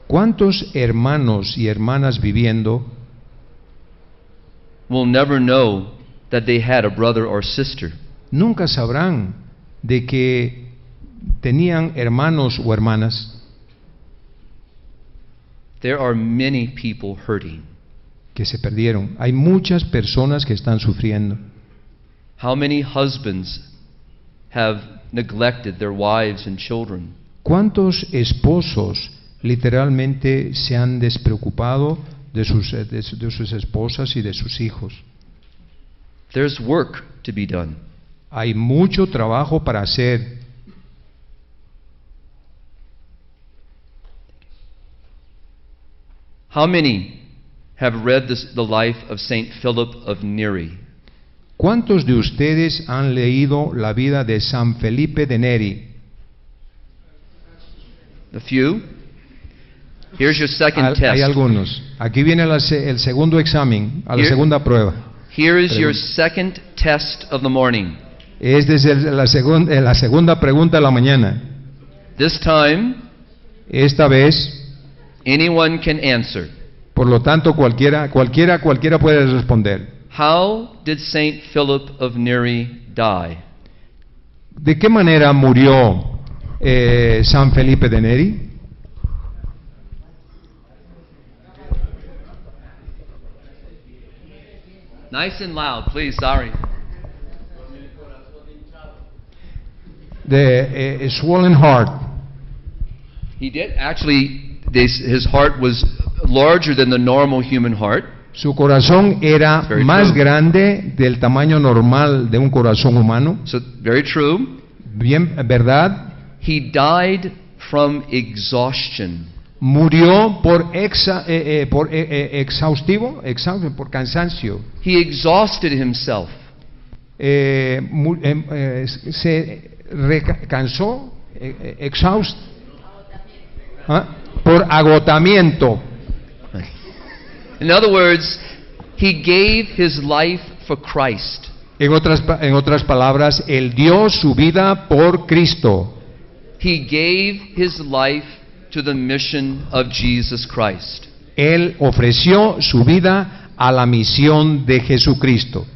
¿Cuántos hermanos y hermanas viviendo will never know that they had a brother or sister? nunca sabrán de que tenían hermanos o hermanas? There are many people hurting. Que se perdieron. Hay muchas personas que están sufriendo. How many husbands have neglected their wives and children? ¿Cuántos esposos literalmente se han despreocupado de sus esposas y de sus hijos? There's work to be done. Hay mucho trabajo para hacer. How many have read the life of Saint Philip of Neri? ¿Cuántos de ustedes han leído la vida de San Felipe de Neri? A few? Here's your second Hay test. algunos. Aquí viene el segundo examen, la Here- segunda prueba. Here is your Pregunta. second test of the morning. Es desde la segunda pregunta de la mañana. This time, Esta vez, anyone can answer. por lo tanto, cualquiera puede responder. How did Saint Philip of Neri die? ¿De qué manera murió San Felipe de Neri? Nice and loud, please. Sorry. De swollen heart. He did. Actually, his heart was larger than the normal human heart. Su corazón era Very más true. grande del tamaño normal de un corazón humano. So, very true. Bien, ¿verdad? He died from exhaustion. Murió por por cansancio. He exhausted himself. Se cansó, por agotamiento. In other words, he gave his life for Christ. En otras palabras, él dio su vida por Cristo. He gave his life to the mission of Jesus Christ. Él ofreció su vida a la misión de Jesucristo.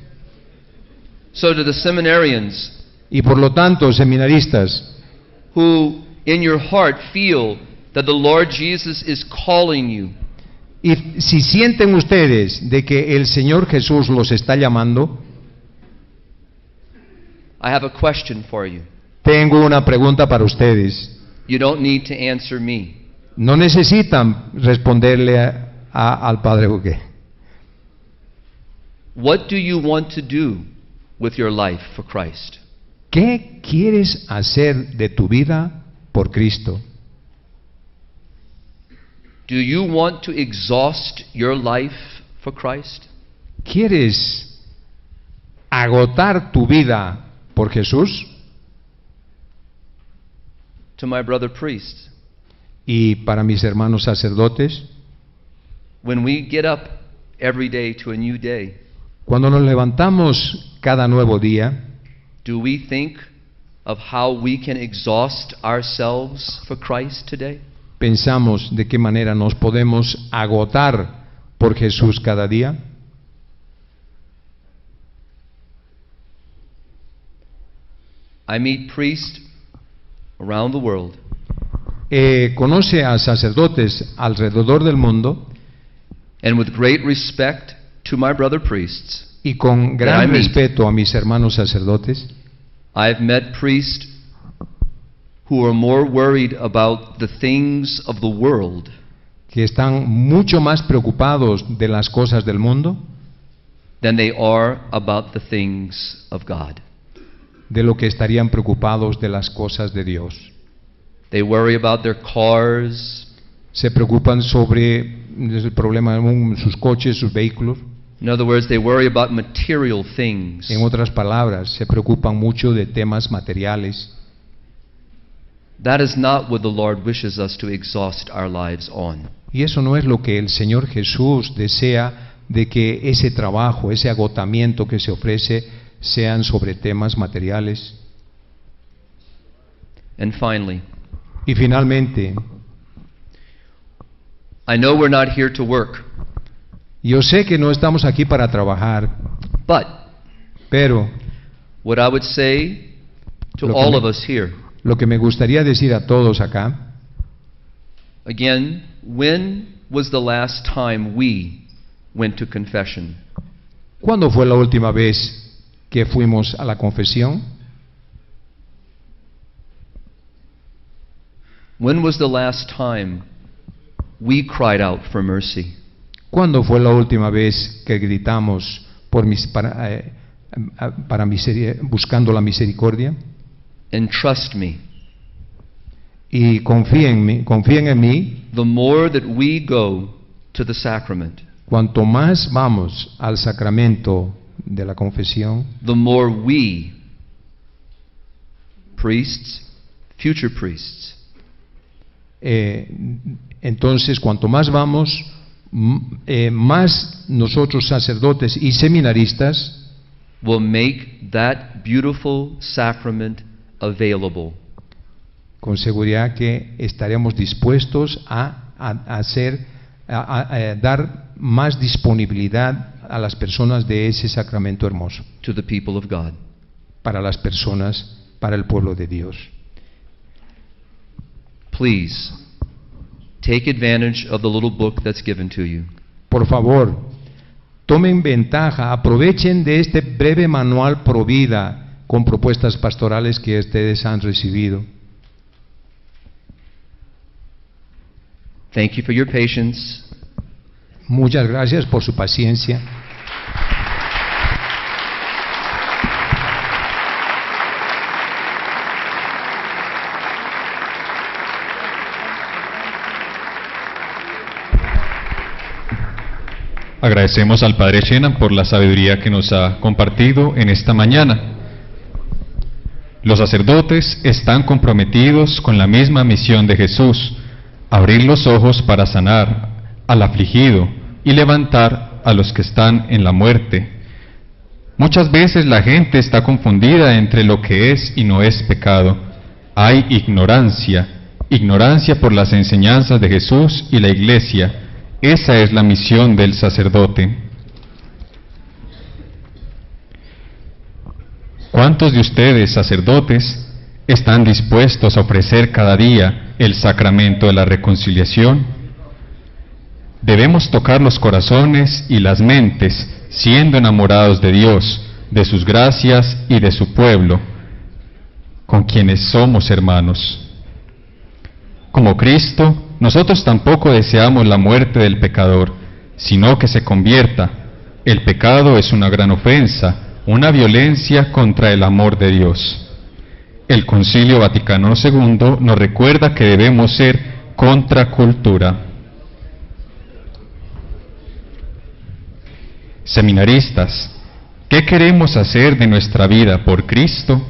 So to the seminarians Y por lo tanto, seminaristas, who in your heart feel that the Lord Jesus is calling you, y si sienten ustedes de que el Señor Jesús los está llamando, I have a question for you. tengo una pregunta para ustedes. You don't need to answer me. No necesitan responderle al Padre Buque. What do you want to do with your life for Christ? ¿Qué quieres hacer de tu vida por Cristo? Do you want to exhaust your life for Christ? ¿Quieres agotar tu vida por Jesús? To my brother priests, Y para mis hermanos sacerdotes, when we get up every day to a new day, cuando nos levantamos cada nuevo día, do we think of how we can exhaust ourselves for Christ today? pensamos de qué manera nos podemos agotar por Jesús cada día. I meet priests around the world, Conoce a sacerdotes alrededor del mundo and with great respect to my brother priests, y con That I gran meet. respeto a mis hermanos sacerdotes, I've met priests who are more worried about the things of the world que están mucho más preocupados de las cosas del mundo than they are about the things of God. de lo que estarían preocupados de las cosas de Dios. They worry about their cars. Se preocupan sobre el problema de sus coches, sus vehículos. In other words, they worry about material things. En otras palabras, se preocupan mucho de temas materiales. That is not what the Lord wishes us to exhaust our lives on. Y eso no es lo que el Señor Jesús desea, de que ese trabajo, ese agotamiento que se ofrece sean sobre temas materiales. And finally, Y finalmente, I know we're not here to work, yo sé que no estamos aquí para trabajar, but pero what I would say to Lo que all me- of us here, lo que me gustaría decir a todos acá, again, when was the last time we went to confession? ¿cuándo fue la última vez que fuimos a la confesión? When was the last time we cried out for mercy? ¿Cuándo fue la última vez que gritamos buscando la misericordia? And trust me, Y confíen en mí, the more that we go to the sacrament, cuanto más vamos al sacramento de la confesión, the more we, priests, future priests, entonces cuanto más vamos, más nosotros sacerdotes y seminaristas will make that beautiful sacrament available con seguridad que estaremos dispuestos a dar más disponibilidad a las personas de ese sacramento hermoso, to the people of God. para las personas, para el pueblo de Dios. Please, take advantage of the little book that's given to you. Por favor, tomen ventaja, aprovechen de este breve manual pro vida con propuestas pastorales que ustedes han recibido. Thank you for your patience. Muchas gracias por su paciencia. Agradecemos al Padre Shenan por la sabiduría que nos ha compartido en esta mañana. Los sacerdotes están comprometidos con la misma misión de Jesús: abrir los ojos para sanar al afligido y levantar a los que están en la muerte. Muchas veces la gente está confundida entre lo que es y no es pecado. Hay ignorancia por las enseñanzas de Jesús y la Iglesia. Esa es la misión del sacerdote. ¿Cuántos de ustedes, sacerdotes, están dispuestos a ofrecer cada día el sacramento de la reconciliación? Debemos tocar los corazones y las mentes, siendo enamorados de Dios, de sus gracias y de su pueblo, con quienes somos hermanos. Como Cristo, nosotros tampoco deseamos la muerte del pecador, sino que se convierta. El pecado es una gran ofensa, una violencia contra el amor de Dios. el Concilio Vaticano II nos recuerda que debemos ser contracultura. Seminaristas, ¿qué queremos hacer de nuestra vida por Cristo?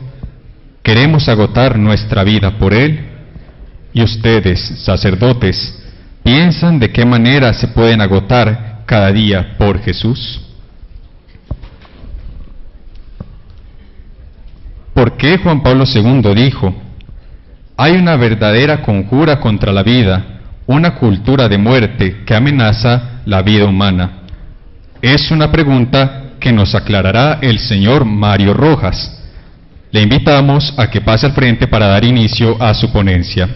¿Queremos agotar nuestra vida por Él? Y ustedes, sacerdotes, ¿piensan de qué manera se pueden agotar cada día por Jesús? ¿Por qué Juan Pablo II dijo: hay una verdadera conjura contra la vida, una cultura de muerte que amenaza la vida humana? Es una pregunta que nos aclarará el señor Mario Rojas. Le invitamos a que pase al frente para dar inicio a su ponencia.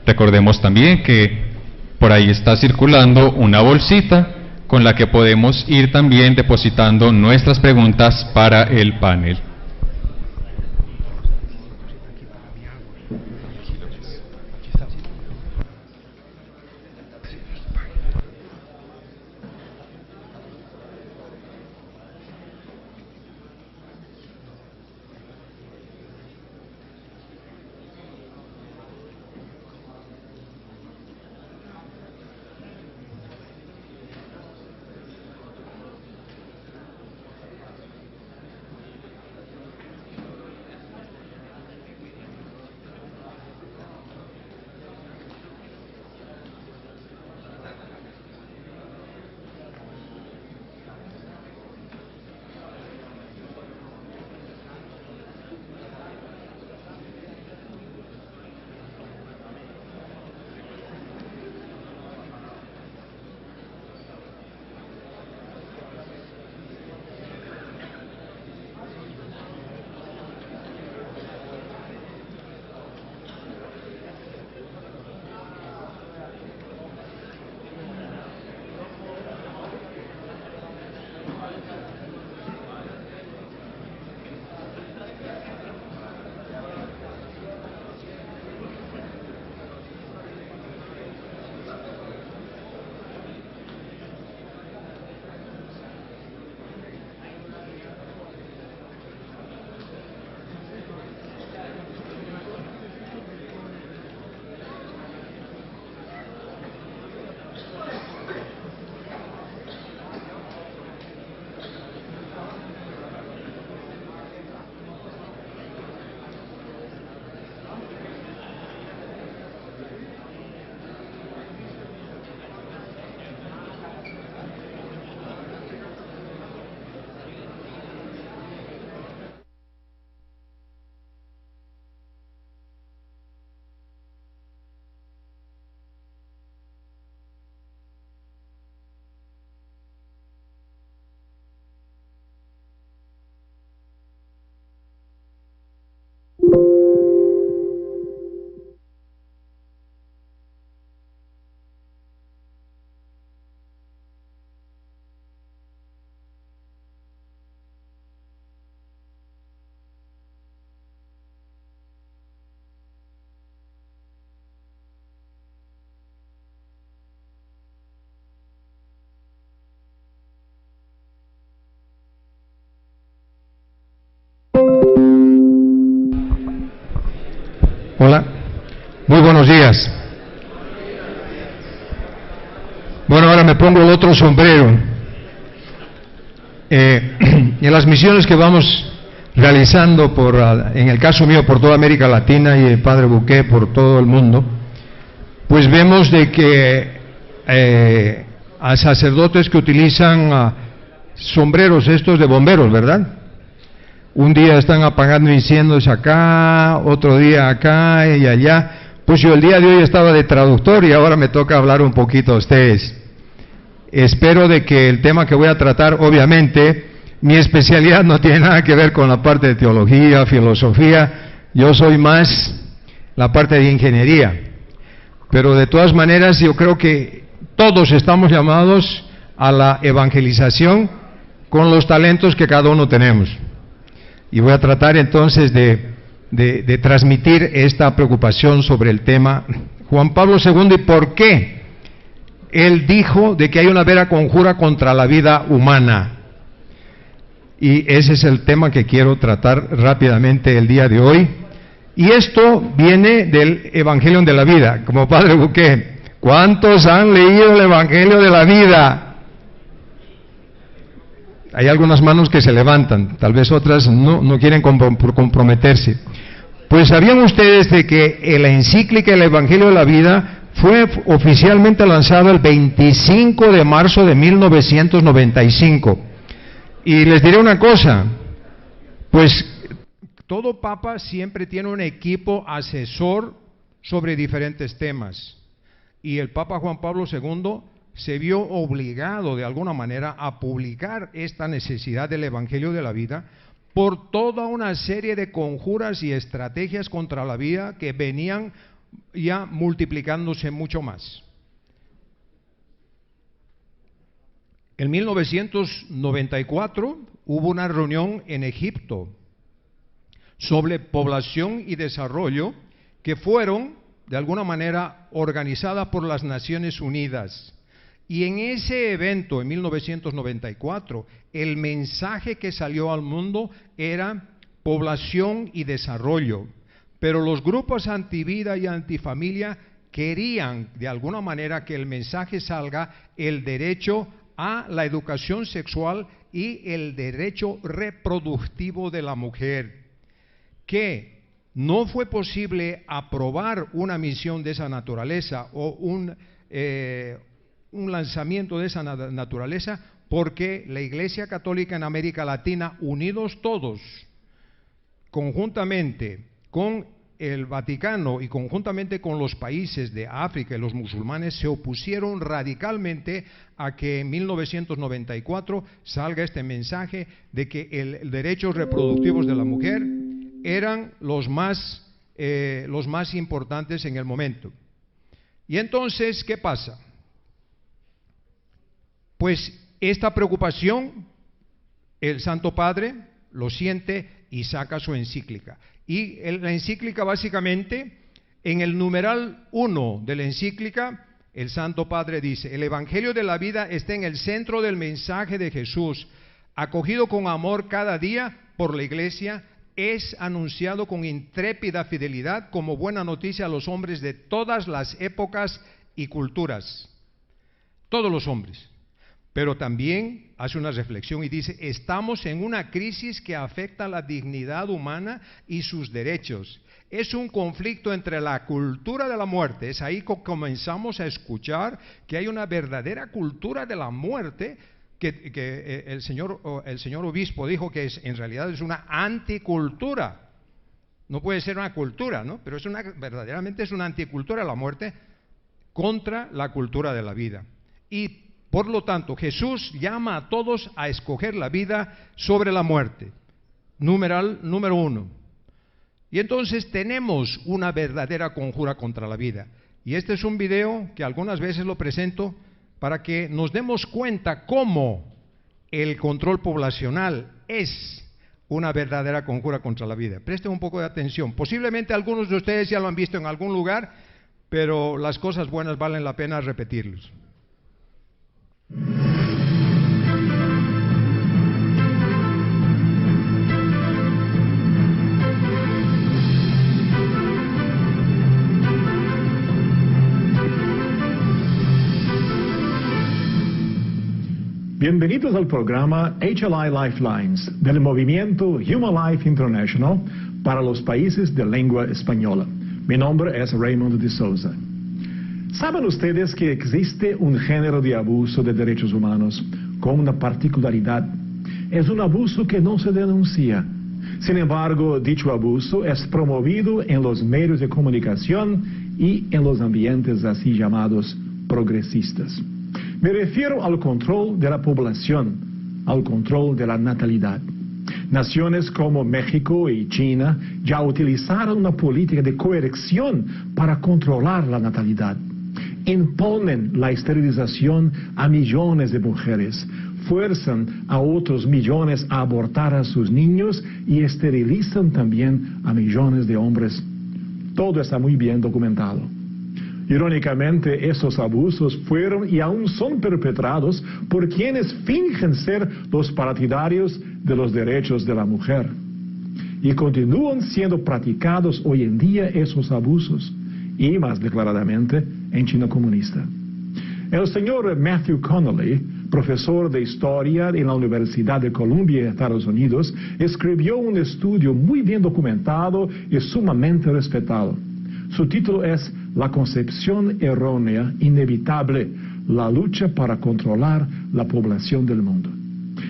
Recordemos también que por ahí está circulando una bolsita con la que podemos ir también depositando nuestras preguntas para el panel. Hola, muy buenos días. Bueno, ahora me pongo el otro sombrero. En las misiones que vamos realizando, en el caso mío, por toda América Latina y el Padre Buqué por todo el mundo, pues vemos de que a sacerdotes que utilizan sombreros estos de bomberos, ¿verdad? Un día están apagando incendios acá, otro día acá y allá. Pues yo el día de hoy estaba de traductor y ahora me toca hablar un poquito a ustedes. Espero de que el tema que voy a tratar, obviamente, mi especialidad no tiene nada que ver con la parte de teología, filosofía. Yo soy más la parte de ingeniería. Pero de todas maneras yo creo que Todos estamos llamados a la evangelización con los talentos que cada uno tenemos. Y voy a tratar entonces de transmitir esta preocupación sobre el tema Juan Pablo II y por qué él dijo de que hay una vera conjura contra la vida humana. Y ese es el tema que quiero tratar rápidamente el día de hoy. Y esto viene del Evangelio de la Vida. Como Padre Buqué, ¿cuántos han leído el Evangelio de la Vida? Hay algunas manos que se levantan, tal vez otras no quieren comprometerse. Pues ¿sabían ustedes de que la encíclica del Evangelio de la Vida fue oficialmente lanzada el 25 de marzo de 1995? Y les diré una cosa, pues todo papa siempre tiene un equipo asesor sobre diferentes temas. Y el Papa Juan Pablo II se vio obligado de alguna manera a publicar esta necesidad del Evangelio de la Vida por toda una serie de conjuras y estrategias contra la vida que venían ya multiplicándose mucho más. En 1994 hubo una reunión en Egipto sobre población y desarrollo que fueron, de alguna manera, organizadas por las Naciones Unidas. Y en ese evento, en 1994, el mensaje que salió al mundo era población y desarrollo. Pero los grupos antivida y antifamilia querían, de alguna manera, que el mensaje salga el derecho a la educación sexual y el derecho reproductivo de la mujer. Que no fue posible aprobar una misión de esa naturaleza o un lanzamiento de esa naturaleza porque la Iglesia Católica en América Latina, unidos todos, conjuntamente con el Vaticano y conjuntamente con los países de África y los musulmanes, se opusieron radicalmente a que en 1994 salga este mensaje de que los derechos reproductivos de la mujer eran los más importantes en el momento. Y entonces, ¿qué pasa? Pues esta preocupación el Santo Padre lo siente y saca su encíclica. Y la encíclica básicamente, en el numeral 1 de la encíclica, el Santo Padre dice: el Evangelio de la Vida está en el centro del mensaje de Jesús, acogido con amor cada día por la Iglesia, es anunciado con intrépida fidelidad como buena noticia a los hombres de todas las épocas y culturas. Todos los hombres. Pero también hace una reflexión y dice: estamos en una crisis que afecta a la dignidad humana y sus derechos. Es un conflicto entre la cultura de la muerte. Es ahí que comenzamos a escuchar que hay una verdadera cultura de la muerte que el señor obispo dijo que en realidad es una anticultura. No puede ser una cultura, ¿no? Pero verdaderamente es una anticultura de la muerte contra la cultura de la vida. Y por lo tanto, Jesús llama a todos a escoger la vida sobre la muerte. Numeral número 1. Y entonces tenemos una verdadera conjura contra la vida. Y este es un video que algunas veces lo presento para que nos demos cuenta cómo el control poblacional es una verdadera conjura contra la vida. Presten un poco de atención. Posiblemente algunos de ustedes ya lo han visto en algún lugar, pero las cosas buenas valen la pena repetirlos. Bienvenidos al programa HLI Lifelines del movimiento Human Life International para los países de lengua española. Mi nombre es Raymond de Souza. ¿Saben ustedes que existe un género de abuso de derechos humanos con una particularidad? Es un abuso que no se denuncia. Sin embargo, dicho abuso es promovido en los medios de comunicación y en los ambientes así llamados progresistas. Me refiero al control de la población, al control de la natalidad. Naciones como México y China ya utilizaron una política de coerción para controlar la natalidad. imponen la esterilización a millones de mujeres, fuerzan a otros millones a abortar a sus niños y esterilizan también a millones de hombres. Todo está muy bien documentado. Irónicamente, esos abusos fueron y aún son perpetrados por quienes fingen ser los partidarios de los derechos de la mujer. Y continúan siendo practicados hoy en día esos abusos, y más declaradamente en China comunista. El señor Matthew Connolly, profesor de historia en la Universidad de Columbia en Estados Unidos, escribió un estudio muy bien documentado y sumamente respetado. Su título es La concepción errónea inevitable, la lucha para controlar la población del mundo.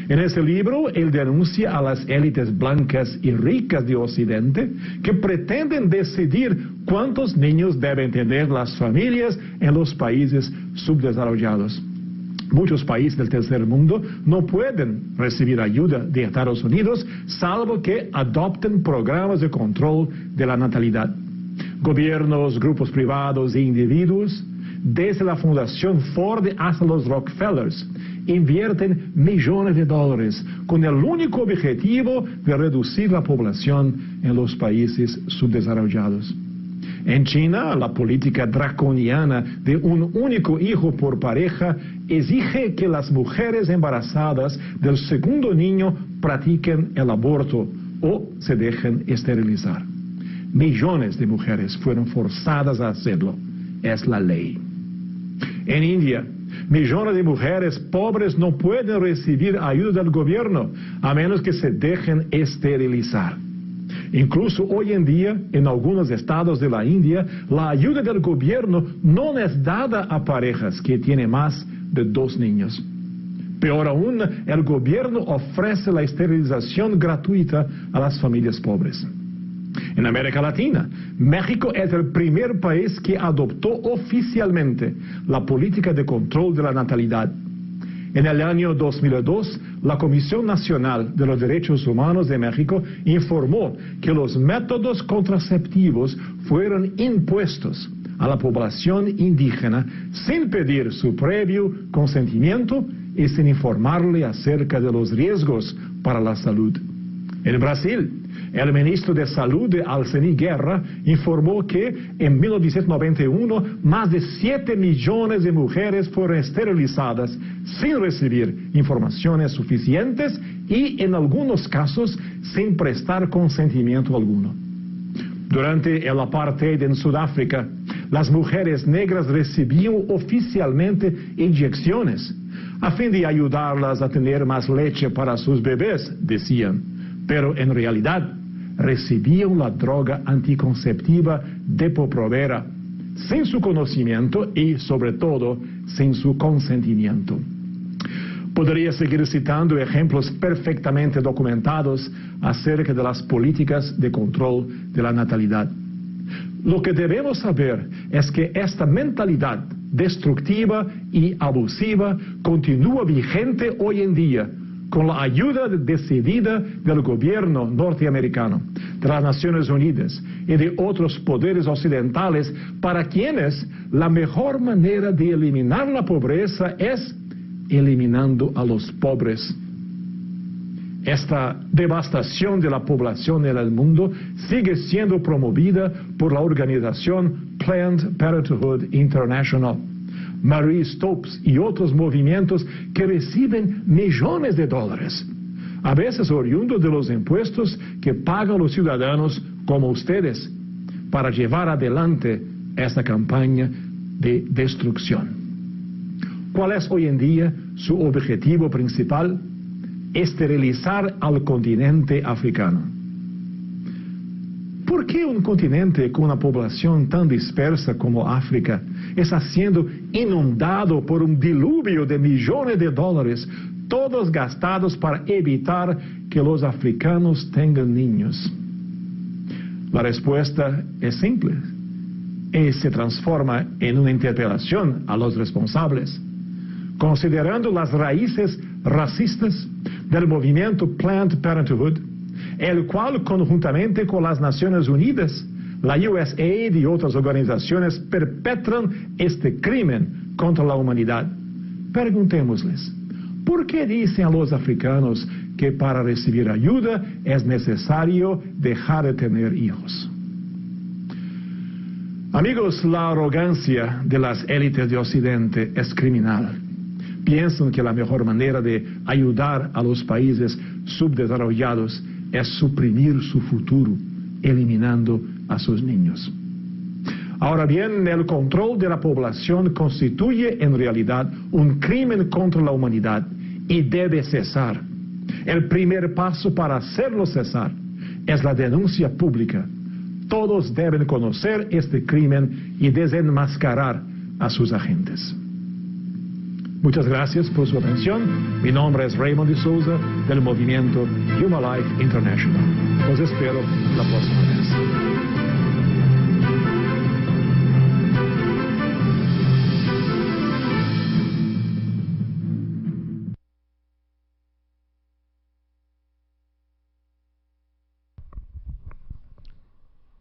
En ese libro, él denuncia a las élites blancas y ricas de Occidente que pretenden decidir cuántos niños deben tener las familias en los países subdesarrollados. Muchos países del tercer mundo no pueden recibir ayuda de Estados Unidos, salvo que adopten programas de control de la natalidad. Gobiernos, grupos privados e individuos, desde la Fundación Ford hasta los Rockefellers, invierten millones de dólares con el único objetivo de reducir la población en los países subdesarrollados. En China, la política draconiana de un único hijo por pareja exige que las mujeres embarazadas del segundo niño practiquen el aborto o se dejen esterilizar. Millones de mujeres fueron forzadas a hacerlo. Es la ley. En India, millones de mujeres pobres no pueden recibir ayuda del gobierno a menos que se dejen esterilizar. Incluso hoy en día, en algunos estados de la India, la ayuda del gobierno no es dada a parejas que tienen más de 2 niños. Peor aún, el gobierno ofrece la esterilización gratuita a las familias pobres. En América Latina, México es el primer país que adoptó oficialmente la política de control de la natalidad. En el año 2002, la Comisión Nacional de los Derechos Humanos de México informó que los métodos contraceptivos fueron impuestos a la población indígena sin pedir su previo consentimiento y sin informarle acerca de los riesgos para la salud. En Brasil, el ministro de Salud, Alceni Guerra, informó que en 1991 más de 7 millones de mujeres fueron esterilizadas sin recibir informaciones suficientes y en algunos casos sin prestar consentimiento alguno. Durante el apartheid en Sudáfrica, las mujeres negras recibían oficialmente inyecciones a fin de ayudarlas a tener más leche para sus bebés, decían, pero en realidad recibían la droga anticonceptiva Depo-Provera sin su conocimiento y, sobre todo, sin su consentimiento. Podría seguir citando ejemplos perfectamente documentados acerca de las políticas de control de la natalidad. Lo que debemos saber es que esta mentalidad destructiva y abusiva continúa vigente hoy en día, con la ayuda decidida del gobierno norteamericano, de las Naciones Unidas y de otros poderes occidentales, para quienes la mejor manera de eliminar la pobreza es eliminando a los pobres. Esta devastación de la población en el mundo sigue siendo promovida por la organización Planned Parenthood International, Marie Stopes y otros movimientos que reciben millones de dólares, a veces oriundos de los impuestos que pagan los ciudadanos como ustedes, para llevar adelante esta campaña de destrucción. ¿Cuál es hoy en día su objetivo principal? Esterilizar al continente africano. ¿Por qué un continente con una población tan dispersa como África está siendo inundado por un diluvio de millones de dólares, todos gastados para evitar que los africanos tengan niños? La respuesta es simple y se transforma en una interpelación a los responsables. Considerando las raíces racistas del movimiento Planned Parenthood, el cual, conjuntamente con las Naciones Unidas, La USAID y otras organizaciones perpetran este crimen contra la humanidad. Preguntémosles, ¿por qué dicen a los africanos que para recibir ayuda es necesario dejar de tener hijos? Amigos, la arrogancia de las élites de Occidente es criminal. Piensan que la mejor manera de ayudar a los países subdesarrollados es suprimir su futuro, eliminando a sus niños. Ahora bien, el control de la población constituye en realidad un crimen contra la humanidad y debe cesar. El primer paso para hacerlo cesar es la denuncia pública. Todos deben conocer este crimen y desenmascarar a sus agentes. Muchas gracias por su atención. Mi nombre es Raymond de Souza, del movimiento Human Life International. Los espero la próxima vez.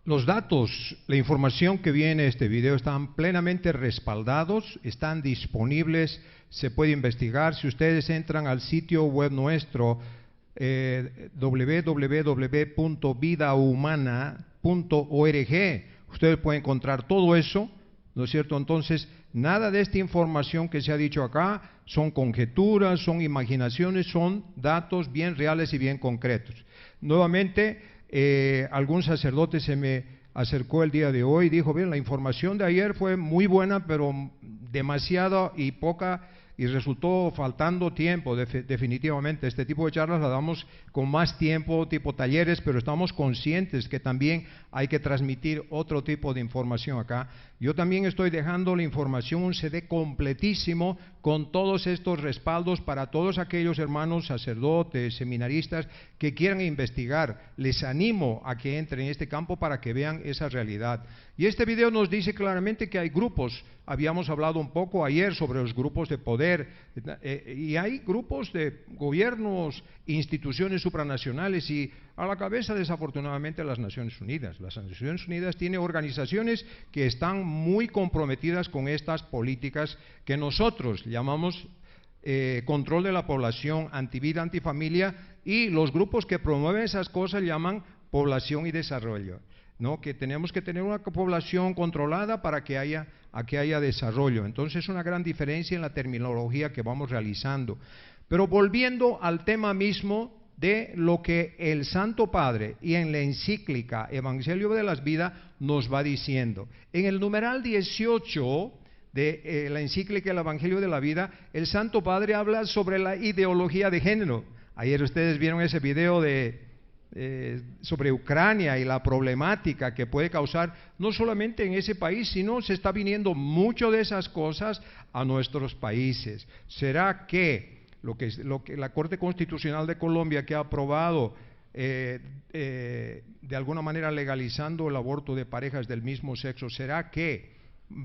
Los datos, la información que viene en este video están plenamente respaldados, están disponibles, se puede investigar. Si ustedes entran al sitio web nuestro, www.vidahumana.org, ustedes pueden encontrar todo eso, ¿no es cierto? Entonces, nada de esta información que se ha dicho acá son conjeturas, son imaginaciones, son datos bien reales y bien concretos. Nuevamente, algún sacerdote se me acercó el día de hoy y dijo, bien, la información de ayer fue muy buena, pero demasiada y poca, y resultó faltando tiempo. Definitivamente, este tipo de charlas la damos con más tiempo, tipo talleres, pero estamos conscientes que también hay que transmitir otro tipo de información acá. Yo también estoy dejando la información, un CD completísimo con todos estos respaldos para todos aquellos hermanos sacerdotes, seminaristas que quieran investigar. Les animo a que entren en este campo para que vean esa realidad. Y este video nos dice claramente que hay grupos. Habíamos hablado un poco ayer sobre los grupos de poder, y hay grupos de gobiernos, instituciones supranacionales, y a la cabeza, desafortunadamente, las Naciones Unidas. Las Naciones Unidas tienen organizaciones que están muy comprometidas con estas políticas que nosotros llamamos control de la población, antivida, antifamilia, y los grupos que promueven esas cosas llaman población y desarrollo, ¿no? Que tenemos que tener una población controlada para que haya desarrollo. Entonces, es una gran diferencia en la terminología que vamos realizando. Pero volviendo al tema mismo de lo que el Santo Padre y en la encíclica Evangelio de las Vidas nos va diciendo. En el numeral 18 de la encíclica El Evangelio de la Vida, el Santo Padre habla sobre la ideología de género. Ayer ustedes vieron ese video sobre Ucrania y la problemática que puede causar, no solamente en ese país, sino se está viniendo mucho de esas cosas a nuestros países. ¿Será que lo que la Corte Constitucional de Colombia, que ha aprobado de alguna manera legalizando el aborto de parejas del mismo sexo, será que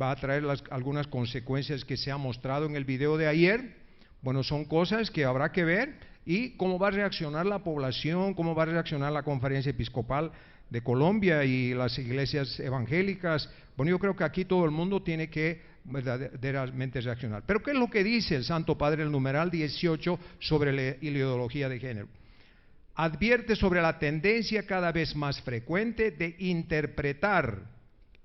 va a traer algunas consecuencias que se ha mostrado en el video de ayer? Bueno, son cosas que habrá que ver, y cómo va a reaccionar la población, cómo va a reaccionar la Conferencia Episcopal de Colombia y las iglesias evangélicas. Bueno, yo creo que aquí todo el mundo tiene que verdaderamente reaccionar. Pero ¿qué es lo que dice el Santo Padre, el numeral 18, sobre la ideología de género? Advierte sobre la tendencia cada vez más frecuente de interpretar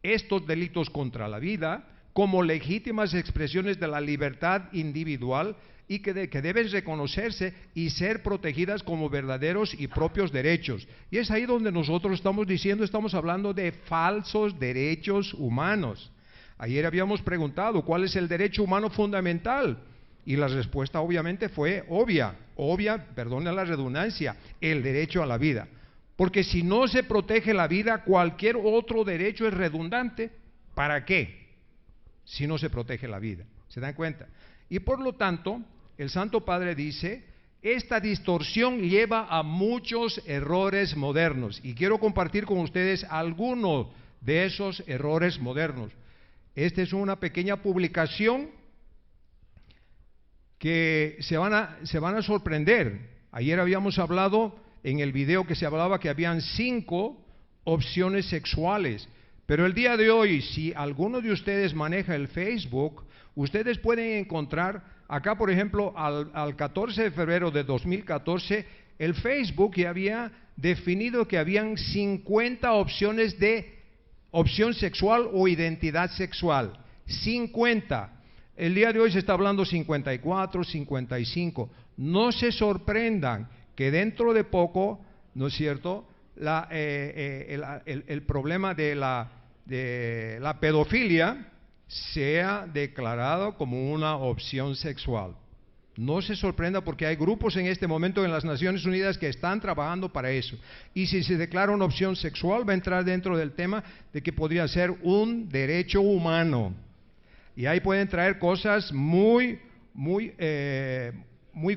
estos delitos contra la vida como legítimas expresiones de la libertad individual y que deben reconocerse y ser protegidas como verdaderos y propios derechos. Y es ahí donde nosotros estamos diciendo, estamos hablando de falsos derechos humanos. Ayer habíamos preguntado, ¿cuál es el derecho humano fundamental? Y la respuesta obviamente fue obvia, perdone la redundancia, el derecho a la vida. Porque si no se protege la vida, cualquier otro derecho es redundante. ¿Para qué? Si no se protege la vida. ¿Se dan cuenta? Y por lo tanto, el Santo Padre dice, esta distorsión lleva a muchos errores modernos. Y quiero compartir con ustedes algunos de esos errores modernos. Esta es una pequeña publicación que se van a sorprender. Ayer habíamos hablado en el video que se hablaba que habían 5 opciones sexuales. Pero el día de hoy, si alguno de ustedes maneja el Facebook, ustedes pueden encontrar, acá por ejemplo, al 14 de febrero de 2014, el Facebook ya había definido que habían 50 opciones de opción sexual o identidad sexual. 50. El día de hoy se está hablando 54, 55. No se sorprendan que dentro de poco, ¿no es cierto?, el problema de la pedofilia sea declarado como una opción sexual. No se sorprenda porque hay grupos en este momento en las Naciones Unidas que están trabajando para eso. Y si se declara una opción sexual, va a entrar dentro del tema de que podría ser un derecho humano. Y ahí pueden traer cosas muy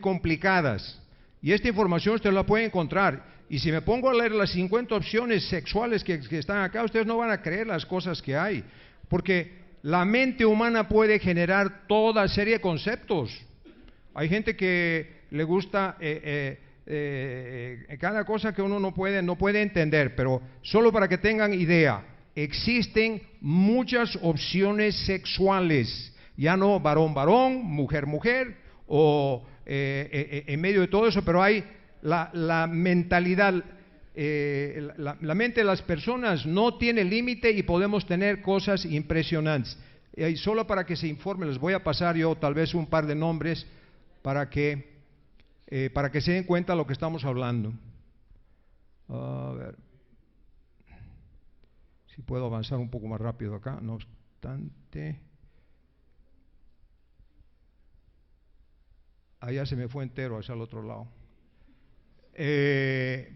complicadas. Y esta información usted la puede encontrar. Y si me pongo a leer las 50 opciones sexuales que están acá, ustedes no van a creer las cosas que hay. Porque la mente humana puede generar toda serie de conceptos. Hay gente que le gusta cada cosa que uno no puede entender, pero solo para que tengan idea, existen muchas opciones sexuales, ya no varón-varón, mujer-mujer, o en medio de todo eso, pero hay la mentalidad, la mente de las personas no tiene límite y podemos tener cosas impresionantes. Y solo para que se informe, les voy a pasar yo tal vez un par de nombres, para que se den cuenta de lo que estamos hablando. A ver si puedo avanzar un poco más rápido acá, no obstante. Allá se me fue entero hacia el otro lado.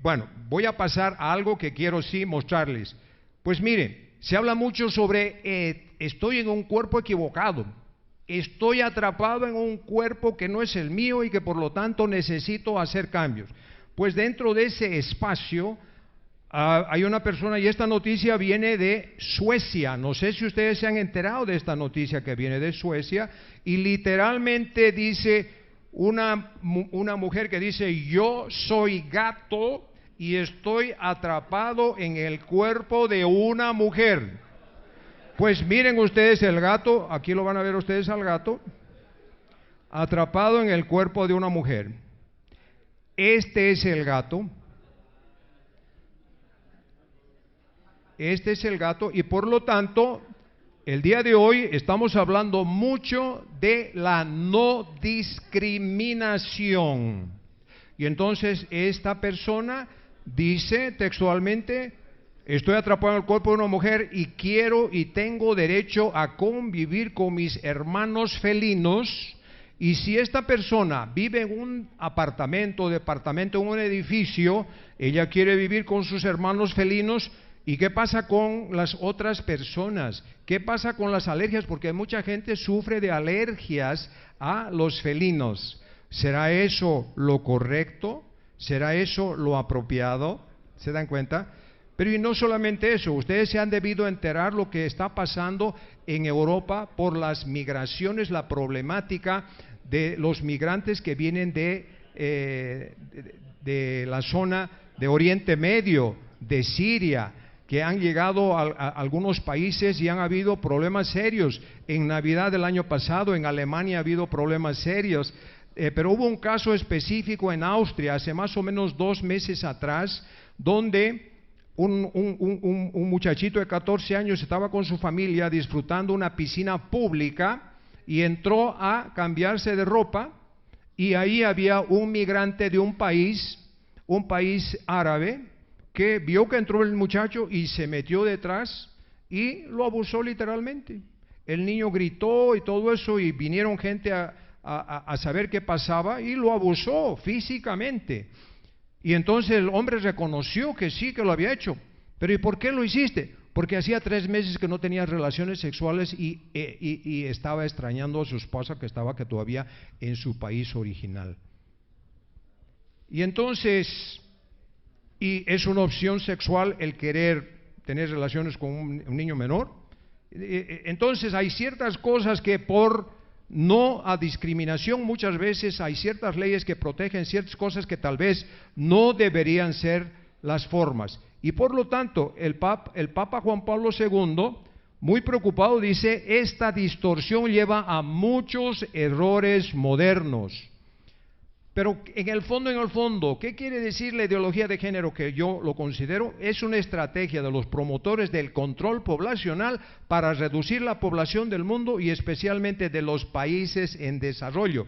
Bueno, voy a pasar a algo que quiero sí mostrarles. Pues miren, se habla mucho sobre estoy en un cuerpo equivocado. Estoy atrapado en un cuerpo que no es el mío y que por lo tanto necesito hacer cambios. Pues dentro de ese espacio hay una persona, y esta noticia viene de Suecia. No sé si ustedes se han enterado de esta noticia que viene de Suecia, y literalmente dice una mujer que dice: yo soy gato y estoy atrapado en el cuerpo de una mujer. Pues miren ustedes el gato, aquí lo van a ver ustedes al gato, atrapado en el cuerpo de una mujer. Este es el gato. Este es el gato, y por lo tanto, el día de hoy estamos hablando mucho de la no discriminación. Y entonces esta persona dice textualmente: estoy atrapado en el cuerpo de una mujer y quiero y tengo derecho a convivir con mis hermanos felinos. Y si esta persona vive en un apartamento, departamento, en un edificio, ella quiere vivir con sus hermanos felinos. ¿Y qué pasa con las otras personas? ¿Qué pasa con las alergias? Porque mucha gente sufre de alergias a los felinos. ¿Será eso lo correcto? ¿Será eso lo apropiado? ¿Se dan cuenta? Pero y no solamente eso, ustedes se han debido enterar lo que está pasando en Europa por las migraciones, la problemática de los migrantes que vienen de la zona de Oriente Medio, de Siria, que han llegado a algunos países y han habido problemas serios. En Navidad del año pasado en Alemania ha habido problemas serios, pero hubo un caso específico en Austria hace más o menos 2 meses atrás, donde un muchachito de 14 años estaba con su familia disfrutando una piscina pública y entró a cambiarse de ropa, y ahí había un migrante de un país árabe, que vio que entró el muchacho y se metió detrás y lo abusó literalmente. El niño gritó y todo eso, y vinieron gente a saber qué pasaba, y lo abusó físicamente. Y entonces el hombre reconoció que sí, que lo había hecho. Pero ¿y por qué lo hiciste? Porque hacía 3 meses que no tenía relaciones sexuales y estaba extrañando a su esposa que todavía en su país original. Y entonces, ¿y es una opción sexual el querer tener relaciones con un niño menor? Entonces hay ciertas cosas que por no a discriminación, muchas veces hay ciertas leyes que protegen ciertas cosas que tal vez no deberían ser las formas. Y por lo tanto, el Papa Juan Pablo II, muy preocupado, dice, esta distorsión lleva a muchos errores modernos. Pero en el fondo, ¿qué quiere decir la ideología de género? Que yo lo considero, es una estrategia de los promotores del control poblacional para reducir la población del mundo y especialmente de los países en desarrollo.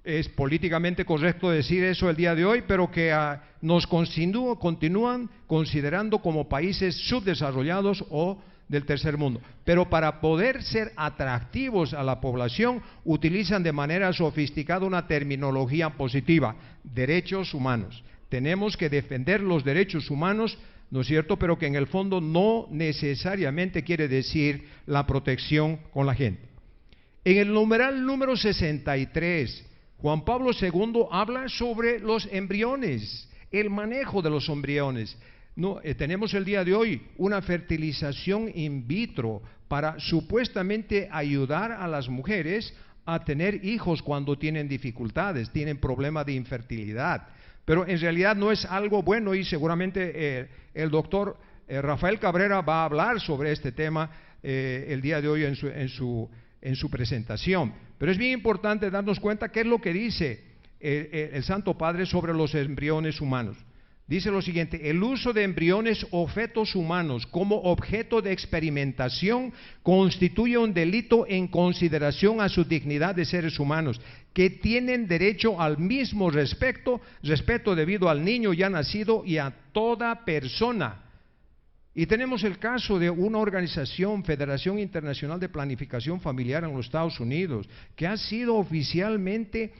Es políticamente correcto decir eso el día de hoy, pero que nos continúan considerando como países subdesarrollados o del tercer mundo. Pero para poder ser atractivos a la población, utilizan de manera sofisticada una terminología positiva: derechos humanos. Tenemos que defender los derechos humanos, ¿no es cierto?, pero que en el fondo no necesariamente quiere decir la protección con la gente. En el numeral número 63, Juan Pablo II habla sobre los embriones, el manejo de los embriones. No, tenemos el día de hoy una fertilización in vitro para supuestamente ayudar a las mujeres a tener hijos cuando tienen dificultades, tienen problemas de infertilidad. Pero en realidad no es algo bueno y seguramente el doctor Rafael Cabrera va a hablar sobre este tema el día de hoy en su presentación. Pero es bien importante darnos cuenta qué es lo que dice el Santo Padre sobre los embriones humanos. Dice lo siguiente: el uso de embriones o fetos humanos como objeto de experimentación constituye un delito en consideración a su dignidad de seres humanos, que tienen derecho al mismo respeto debido al niño ya nacido y a toda persona. Y tenemos el caso de una organización, Federación Internacional de Planificación Familiar en los Estados Unidos, que ha sido oficialmente,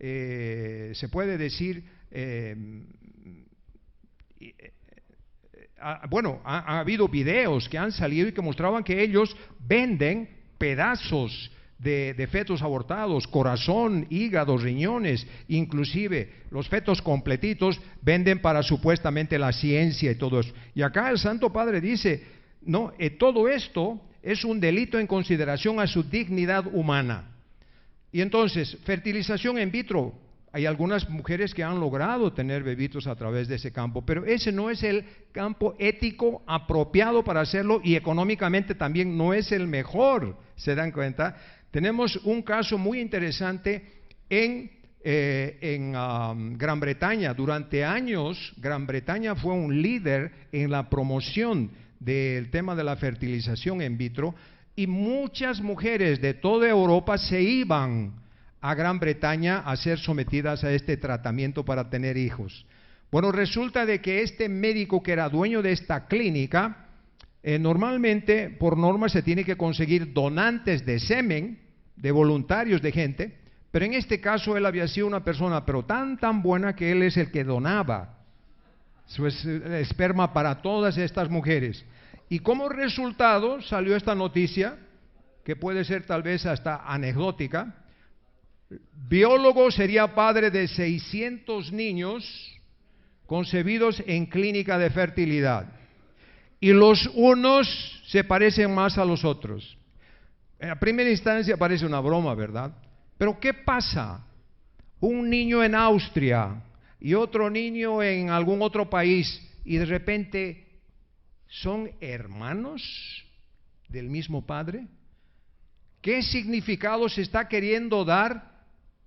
se puede decir, ha habido videos que han salido y que mostraban que ellos venden pedazos de fetos abortados, corazón, hígado, riñones, inclusive los fetos completitos venden para supuestamente la ciencia y todo eso. Y acá el Santo Padre dice, no, todo esto es un delito en consideración a su dignidad humana. Y entonces, fertilización in vitro. Hay algunas mujeres que han logrado tener bebitos a través de ese campo, pero ese no es el campo ético apropiado para hacerlo y económicamente también no es el mejor, ¿se dan cuenta? Tenemos un caso muy interesante en Gran Bretaña. Durante años, Gran Bretaña fue un líder en la promoción del tema de la fertilización in vitro y muchas mujeres de toda Europa se iban a Gran Bretaña a ser sometidas a este tratamiento para tener hijos. Bueno, resulta de que este médico que era dueño de esta clínica, normalmente, por norma, se tiene que conseguir donantes de semen, de voluntarios de gente, pero en este caso él había sido una persona pero tan buena que él es el que donaba su esperma para todas estas mujeres. Y como resultado salió esta noticia, que puede ser tal vez hasta anecdótica: biólogo sería padre de 600 niños concebidos en clínica de fertilidad. Y los unos se parecen más a los otros. En primera instancia parece una broma, ¿verdad? Pero ¿qué pasa? Un niño en Austria y otro niño en algún otro país y de repente son hermanos del mismo padre. ¿Qué significado se está queriendo dar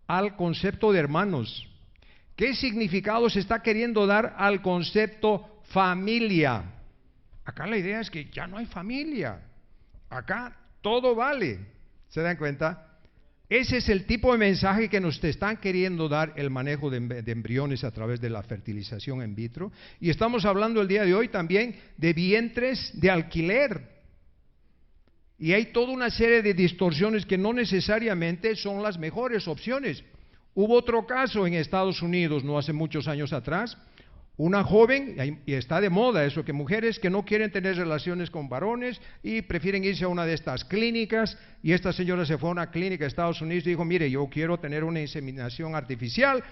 al concepto de hermanos? ¿Qué significado se está queriendo dar al concepto familia? Acá la idea es que ya no hay familia. Acá todo vale. ¿Se dan cuenta? Ese es el tipo de mensaje que nos están queriendo dar el manejo de embriones a través de la fertilización in vitro. Y estamos hablando el día de hoy también de vientres de alquiler. Y hay toda una serie de distorsiones que no necesariamente son las mejores opciones. Hubo otro caso en Estados Unidos, no hace muchos años atrás, una joven, y está de moda eso, que mujeres que no quieren tener relaciones con varones y prefieren irse a una de estas clínicas, y esta señora se fue a una clínica de Estados Unidos y dijo, mire, yo quiero tener una inseminación artificial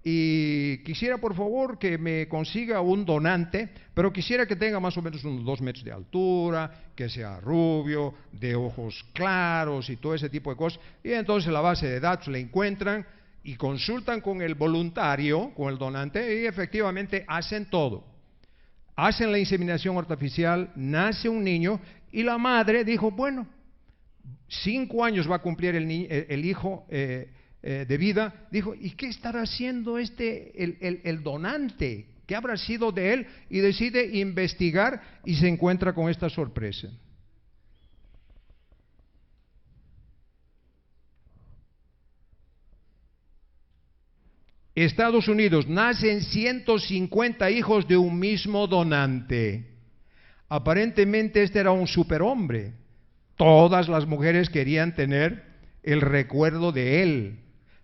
y quisiera por favor que me consiga un donante, pero quisiera que tenga más o menos unos 2 metros de altura, que sea rubio, de ojos claros y todo ese tipo de cosas. Y entonces la base de datos la encuentran y consultan con el voluntario, con el donante, y efectivamente hacen todo. hacen la inseminación artificial, nace un niño y la madre dijo, bueno, 5 años va a cumplir el hijo de vida. Dijo, ¿y qué estará haciendo el donante? ¿Qué habrá sido de él? Y decide investigar y se encuentra con esta sorpresa. Estados Unidos, nacen 150 hijos de un mismo donante. Aparentemente este era un superhombre. Todas las mujeres querían tener el recuerdo de él.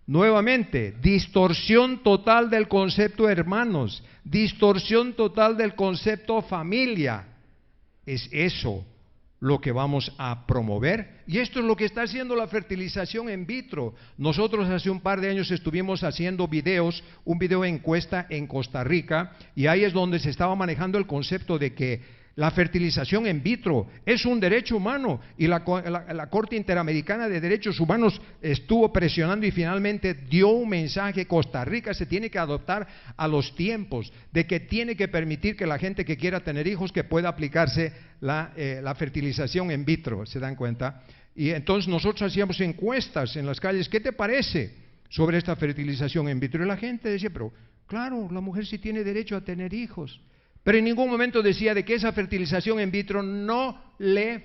Nuevamente, distorsión total del concepto hermanos, distorsión total del concepto familia. Es eso lo que vamos a promover, y esto es lo que está haciendo la fertilización in vitro. Nosotros hace un par de años estuvimos haciendo un video encuesta en Costa Rica, y ahí es donde se estaba manejando el concepto de que la fertilización in vitro es un derecho humano, y la Corte Interamericana de Derechos Humanos estuvo presionando y finalmente dio un mensaje: Costa Rica se tiene que adaptar a los tiempos, de que tiene que permitir que la gente que quiera tener hijos que pueda aplicarse la fertilización in vitro, ¿se dan cuenta? Y entonces nosotros hacíamos encuestas en las calles: ¿qué te parece sobre esta fertilización in vitro? Y la gente decía, pero claro, la mujer sí tiene derecho a tener hijos. Pero en ningún momento decía de que esa fertilización in vitro no le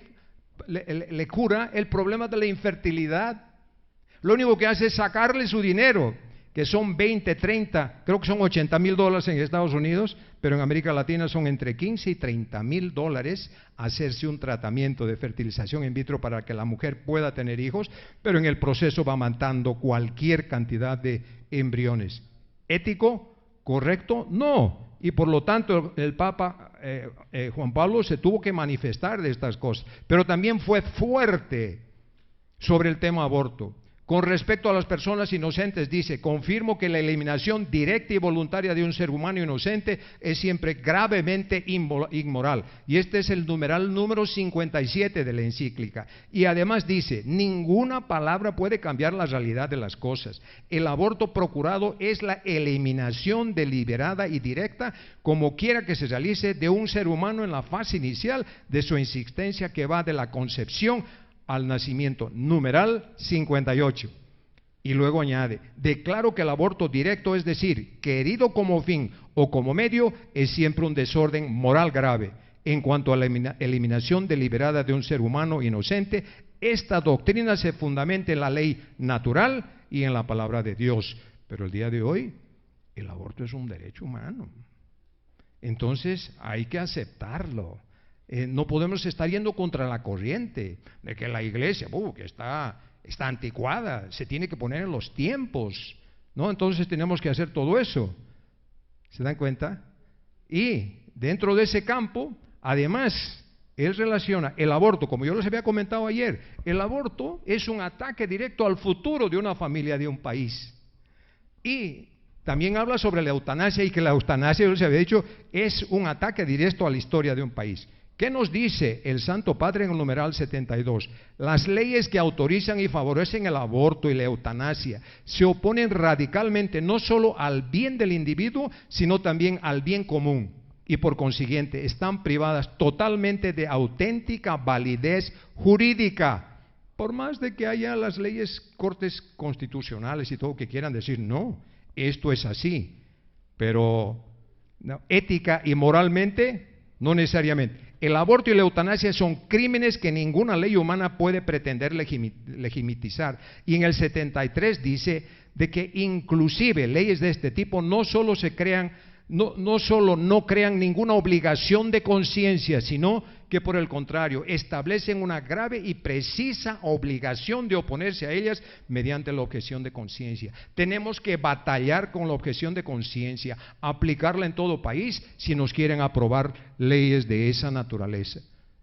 cura el problema de la infertilidad. Lo único que hace es sacarle su dinero, que son 20, 30, creo que son $80,000 en Estados Unidos, pero en América Latina son entre 15 y 30,000 dólares hacerse un tratamiento de fertilización in vitro para que la mujer pueda tener hijos, pero en el proceso va matando cualquier cantidad de embriones. ¿Ético? ¿Correcto? No. Y por lo tanto el Papa Juan Pablo se tuvo que manifestar de estas cosas, pero también fue fuerte sobre el tema aborto. Con respecto a las personas inocentes, dice: confirmo que la eliminación directa y voluntaria de un ser humano inocente es siempre gravemente inmoral. Y este es el numeral número 57 de la encíclica. Y además dice: ninguna palabra puede cambiar la realidad de las cosas. El aborto procurado es la eliminación deliberada y directa, como quiera que se realice, de un ser humano en la fase inicial de su existencia, que va de la concepción al nacimiento. Numeral 58. Y luego añade: declaro que el aborto directo, es decir, querido como fin o como medio, es siempre un desorden moral grave. En cuanto a la eliminación deliberada de un ser humano inocente, esta doctrina se fundamenta en la ley natural y en la palabra de Dios. Pero el día de hoy, el aborto es un derecho humano. Entonces hay que aceptarlo. No podemos estar yendo contra la corriente de que la iglesia que está anticuada, se tiene que poner en los tiempos, ¿no? Entonces tenemos que hacer todo eso. ¿Se dan cuenta? Y dentro de ese campo, además, él relaciona el aborto, como yo les había comentado ayer, el aborto es un ataque directo al futuro de una familia, de un país. Y también habla sobre la eutanasia, y que la eutanasia, yo les había dicho, es un ataque directo a la historia de un país. ¿Qué nos dice el Santo Padre en el numeral 72? Las leyes que autorizan y favorecen el aborto y la eutanasia se oponen radicalmente no solo al bien del individuo, sino también al bien común, y por consiguiente están privadas totalmente de auténtica validez jurídica. Por más de que haya las leyes, cortes constitucionales y todo que quieran decir, no, esto es así, pero no, ética y moralmente no necesariamente. El aborto y la eutanasia son crímenes que ninguna ley humana puede pretender legitimizar. Y en el 73 dice de que inclusive leyes de este tipo no solo no crean ninguna obligación de conciencia, sino que por el contrario establecen una grave y precisa obligación de oponerse a ellas mediante la objeción de conciencia. Tenemos que batallar con la objeción de conciencia, aplicarla en todo país si nos quieren aprobar leyes de esa naturaleza.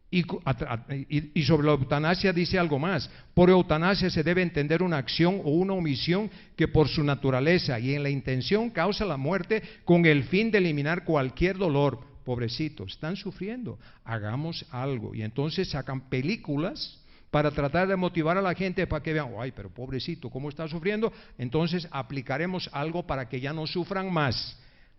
Y sobre la eutanasia dice algo más: por eutanasia se debe entender una acción o una omisión que por su naturaleza y en la intención causa la muerte con el fin de eliminar cualquier dolor. Pobrecitos, están sufriendo, hagamos algo. Y entonces sacan películas para tratar de motivar a la gente para que vean, ay, pero pobrecito, ¿cómo está sufriendo? Entonces aplicaremos algo para que ya no sufran más.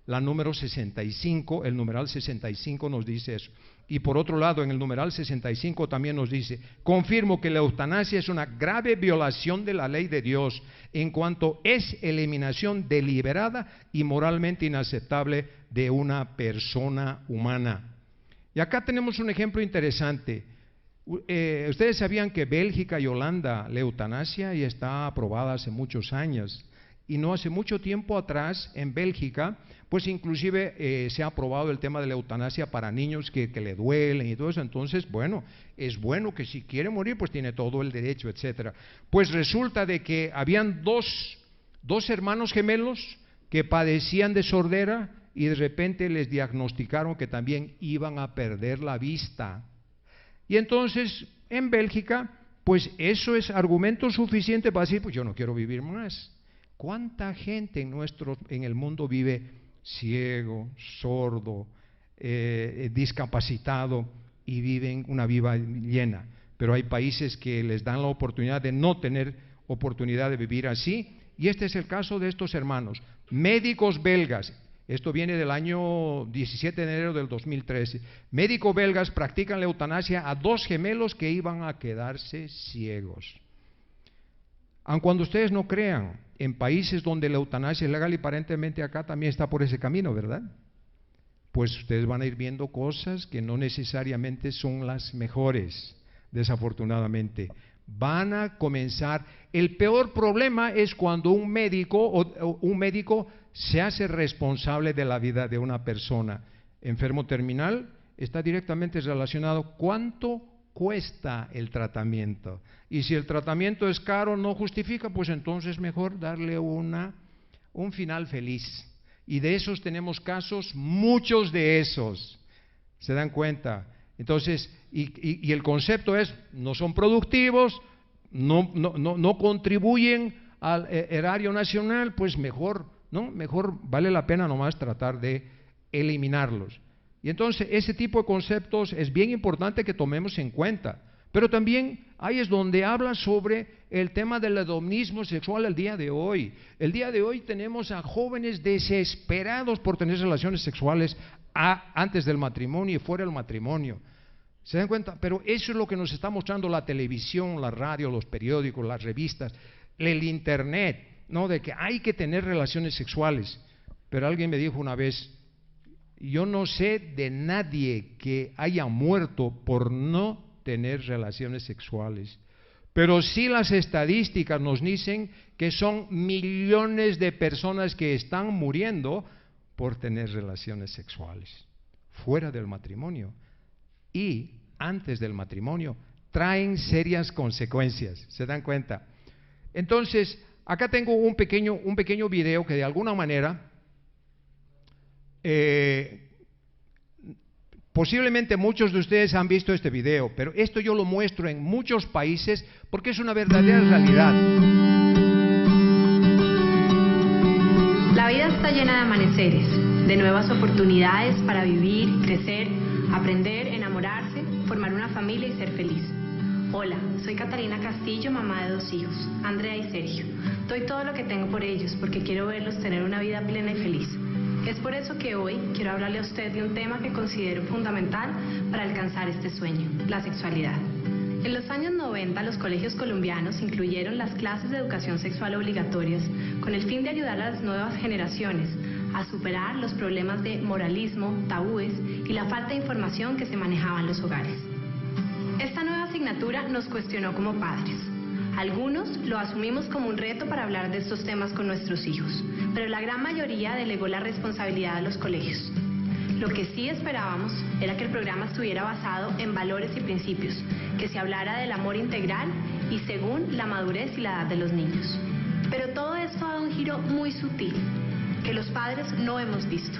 La número 65, el numeral 65 nos dice eso. Y por otro lado, en el numeral 65 también nos dice: confirmo que la eutanasia es una grave violación de la ley de Dios, en cuanto es eliminación deliberada y moralmente inaceptable de una persona humana. Y acá tenemos un ejemplo interesante. Ustedes sabían que Bélgica y Holanda, la eutanasia ya está aprobada hace muchos años. Y no hace mucho tiempo atrás, en Bélgica, pues inclusive se ha aprobado el tema de la eutanasia para niños que le duelen y todo eso. Entonces, bueno, es bueno que si quiere morir, pues tiene todo el derecho, etcétera. Pues resulta de que habían dos hermanos gemelos que padecían de sordera y de repente les diagnosticaron que también iban a perder la vista. Y entonces, en Bélgica, pues eso es argumento suficiente para decir: pues yo no quiero vivir más. ¿Cuánta gente en el mundo vive ciego, sordo, discapacitado y viven una vida llena? Pero hay países que les dan la oportunidad de no tener oportunidad de vivir así, y este es el caso de estos hermanos, médicos belgas. Esto viene del año 17 de enero del 2013. Médicos belgas practican la eutanasia a 2 gemelos que iban a quedarse ciegos. Aun cuando ustedes no crean, en países donde la eutanasia es legal, y aparentemente acá también está por ese camino, ¿verdad? Pues ustedes van a ir viendo cosas que no necesariamente son las mejores, desafortunadamente. Van a comenzar. El peor problema es cuando un médico se hace responsable de la vida de una persona. Enfermo terminal está directamente relacionado cuánto cuesta el tratamiento, y si el tratamiento es caro, no justifica, pues entonces mejor darle un final feliz. Y de esos tenemos casos, muchos de esos, ¿se dan cuenta? Entonces, y el concepto es: no son productivos, no contribuyen al erario nacional, pues mejor vale la pena nomás tratar de eliminarlos. Y entonces ese tipo de conceptos es bien importante que tomemos en cuenta. Pero también ahí es donde habla sobre el tema del hedonismo sexual el día de hoy. El día de hoy tenemos a jóvenes desesperados por tener relaciones sexuales antes del matrimonio y fuera del matrimonio. ¿Se dan cuenta? Pero eso es lo que nos está mostrando la televisión, la radio, los periódicos, las revistas, el internet, ¿no? De que hay que tener relaciones sexuales. Pero alguien me dijo una vez: yo no sé de nadie que haya muerto por no tener relaciones sexuales, pero sí las estadísticas nos dicen que son millones de personas que están muriendo por tener relaciones sexuales fuera del matrimonio, y antes del matrimonio traen serias consecuencias. ¿Se dan cuenta? Entonces, acá tengo un pequeño video que de alguna manera posiblemente muchos de ustedes han visto este video, pero esto yo lo muestro en muchos países porque es una verdadera realidad. La vida está llena de amaneceres, de nuevas oportunidades para vivir, crecer, aprender, enamorarse, formar una familia y ser feliz. Hola, soy Catalina Castillo, mamá de 2 hijos, Andrea y Sergio. Doy todo lo que tengo por ellos porque quiero verlos tener una vida plena y feliz. Es por eso que hoy quiero hablarle a usted de un tema que considero fundamental para alcanzar este sueño: la sexualidad. En los años 90, los colegios colombianos incluyeron las clases de educación sexual obligatorias con el fin de ayudar a las nuevas generaciones a superar los problemas de moralismo, tabúes y la falta de información que se manejaba en los hogares. Esta nueva asignatura nos cuestionó como padres. Algunos lo asumimos como un reto para hablar de estos temas con nuestros hijos, pero la gran mayoría delegó la responsabilidad a los colegios. Lo que sí esperábamos era que el programa estuviera basado en valores y principios, que se hablara del amor integral y según la madurez y la edad de los niños. Pero todo esto ha dado un giro muy sutil, que los padres no hemos visto.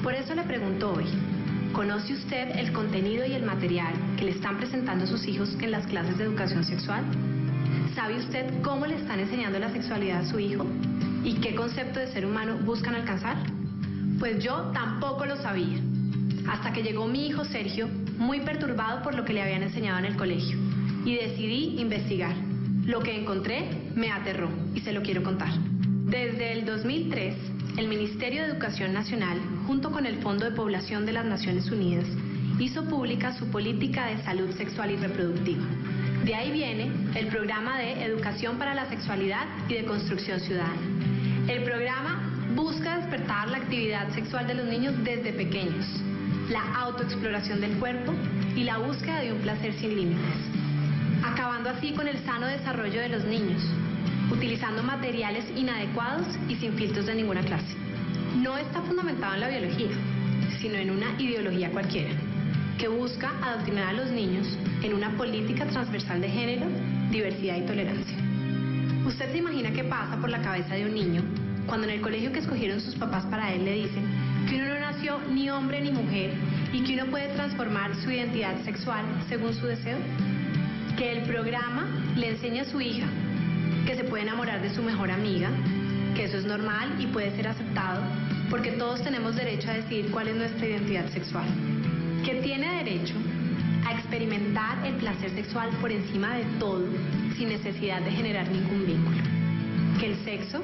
Por eso le pregunto hoy: ¿conoce usted el contenido y el material que le están presentando a sus hijos en las clases de educación sexual? ¿Sabe usted cómo le están enseñando la sexualidad a su hijo? ¿Y qué concepto de ser humano buscan alcanzar? Pues yo tampoco lo sabía, hasta que llegó mi hijo Sergio, muy perturbado por lo que le habían enseñado en el colegio, y decidí investigar. Lo que encontré me aterró y se lo quiero contar. Desde el 2003, el Ministerio de Educación Nacional, junto con el Fondo de Población de las Naciones Unidas, hizo pública su política de salud sexual y reproductiva. De ahí viene el programa de Educación para la Sexualidad y de Construcción Ciudadana. El programa busca despertar la actividad sexual de los niños desde pequeños, la autoexploración del cuerpo y la búsqueda de un placer sin límites, acabando así con el sano desarrollo de los niños, utilizando materiales inadecuados y sin filtros de ninguna clase. No está fundamentado en la biología, sino en una ideología cualquiera, que busca adoctrinar a los niños en una política transversal de género, diversidad y tolerancia. ¿Usted se imagina qué pasa por la cabeza de un niño cuando en el colegio que escogieron sus papás para él le dicen que uno no nació ni hombre ni mujer y que uno puede transformar su identidad sexual según su deseo? Que el programa le enseña a su hija que se puede enamorar de su mejor amiga, que eso es normal y puede ser aceptado porque todos tenemos derecho a decidir cuál es nuestra identidad sexual, que tiene derecho a experimentar el placer sexual por encima de todo sin necesidad de generar ningún vínculo, que el sexo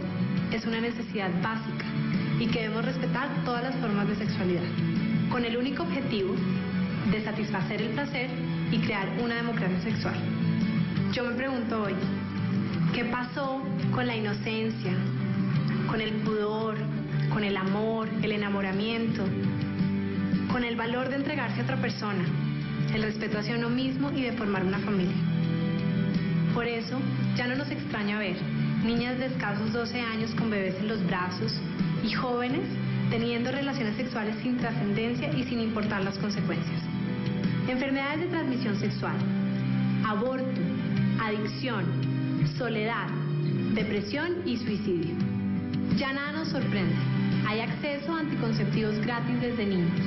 es una necesidad básica y que debemos respetar todas las formas de sexualidad, con el único objetivo de satisfacer el placer y crear una democracia sexual. Yo me pregunto hoy, ¿qué pasó con la inocencia, con el pudor, con el amor, el enamoramiento, con el valor de entregarse a otra persona, el respeto hacia uno mismo y de formar una familia? Por eso, ya no nos extraña ver niñas de escasos 12 años con bebés en los brazos y jóvenes teniendo relaciones sexuales sin trascendencia y sin importar las consecuencias. Enfermedades de transmisión sexual, aborto, adicción, soledad, depresión y suicidio. Ya nada nos sorprende. Hay acceso a anticonceptivos gratis desde niños,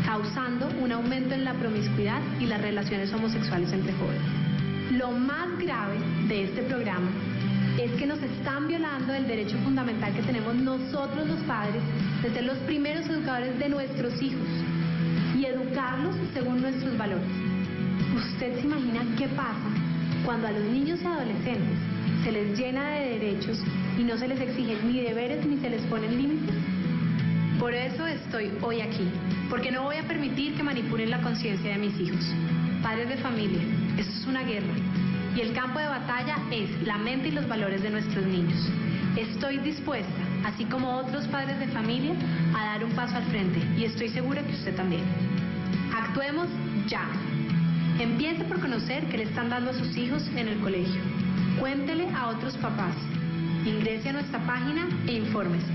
causando un aumento en la promiscuidad y las relaciones homosexuales entre jóvenes. Lo más grave de este programa es que nos están violando el derecho fundamental que tenemos nosotros los padres de ser los primeros educadores de nuestros hijos y educarlos según nuestros valores. ¿Usted se imagina qué pasa cuando a los niños y adolescentes se les llena de derechos y no se les exigen ni deberes ni se les ponen límites? Por eso estoy hoy aquí, porque no voy a permitir que manipulen la conciencia de mis hijos. Padres de familia, esto es una guerra y el campo de batalla es la mente y los valores de nuestros niños. Estoy dispuesta, así como otros padres de familia, a dar un paso al frente y estoy segura que usted también. Actuemos ya. Empiece por conocer qué le están dando a sus hijos en el colegio. Cuéntele a otros papás. Ingrese a nuestra página e infórmese.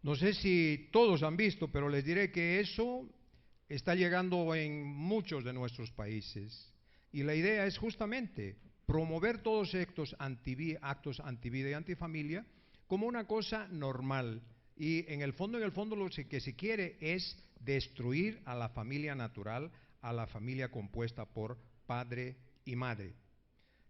No sé si todos han visto, pero les diré que eso está llegando en muchos de nuestros países. Y la idea es justamente promover todos estos actos antivida y antifamilia como una cosa normal. Y en el fondo lo que se quiere es destruir a la familia natural, a la familia compuesta por padre y madre.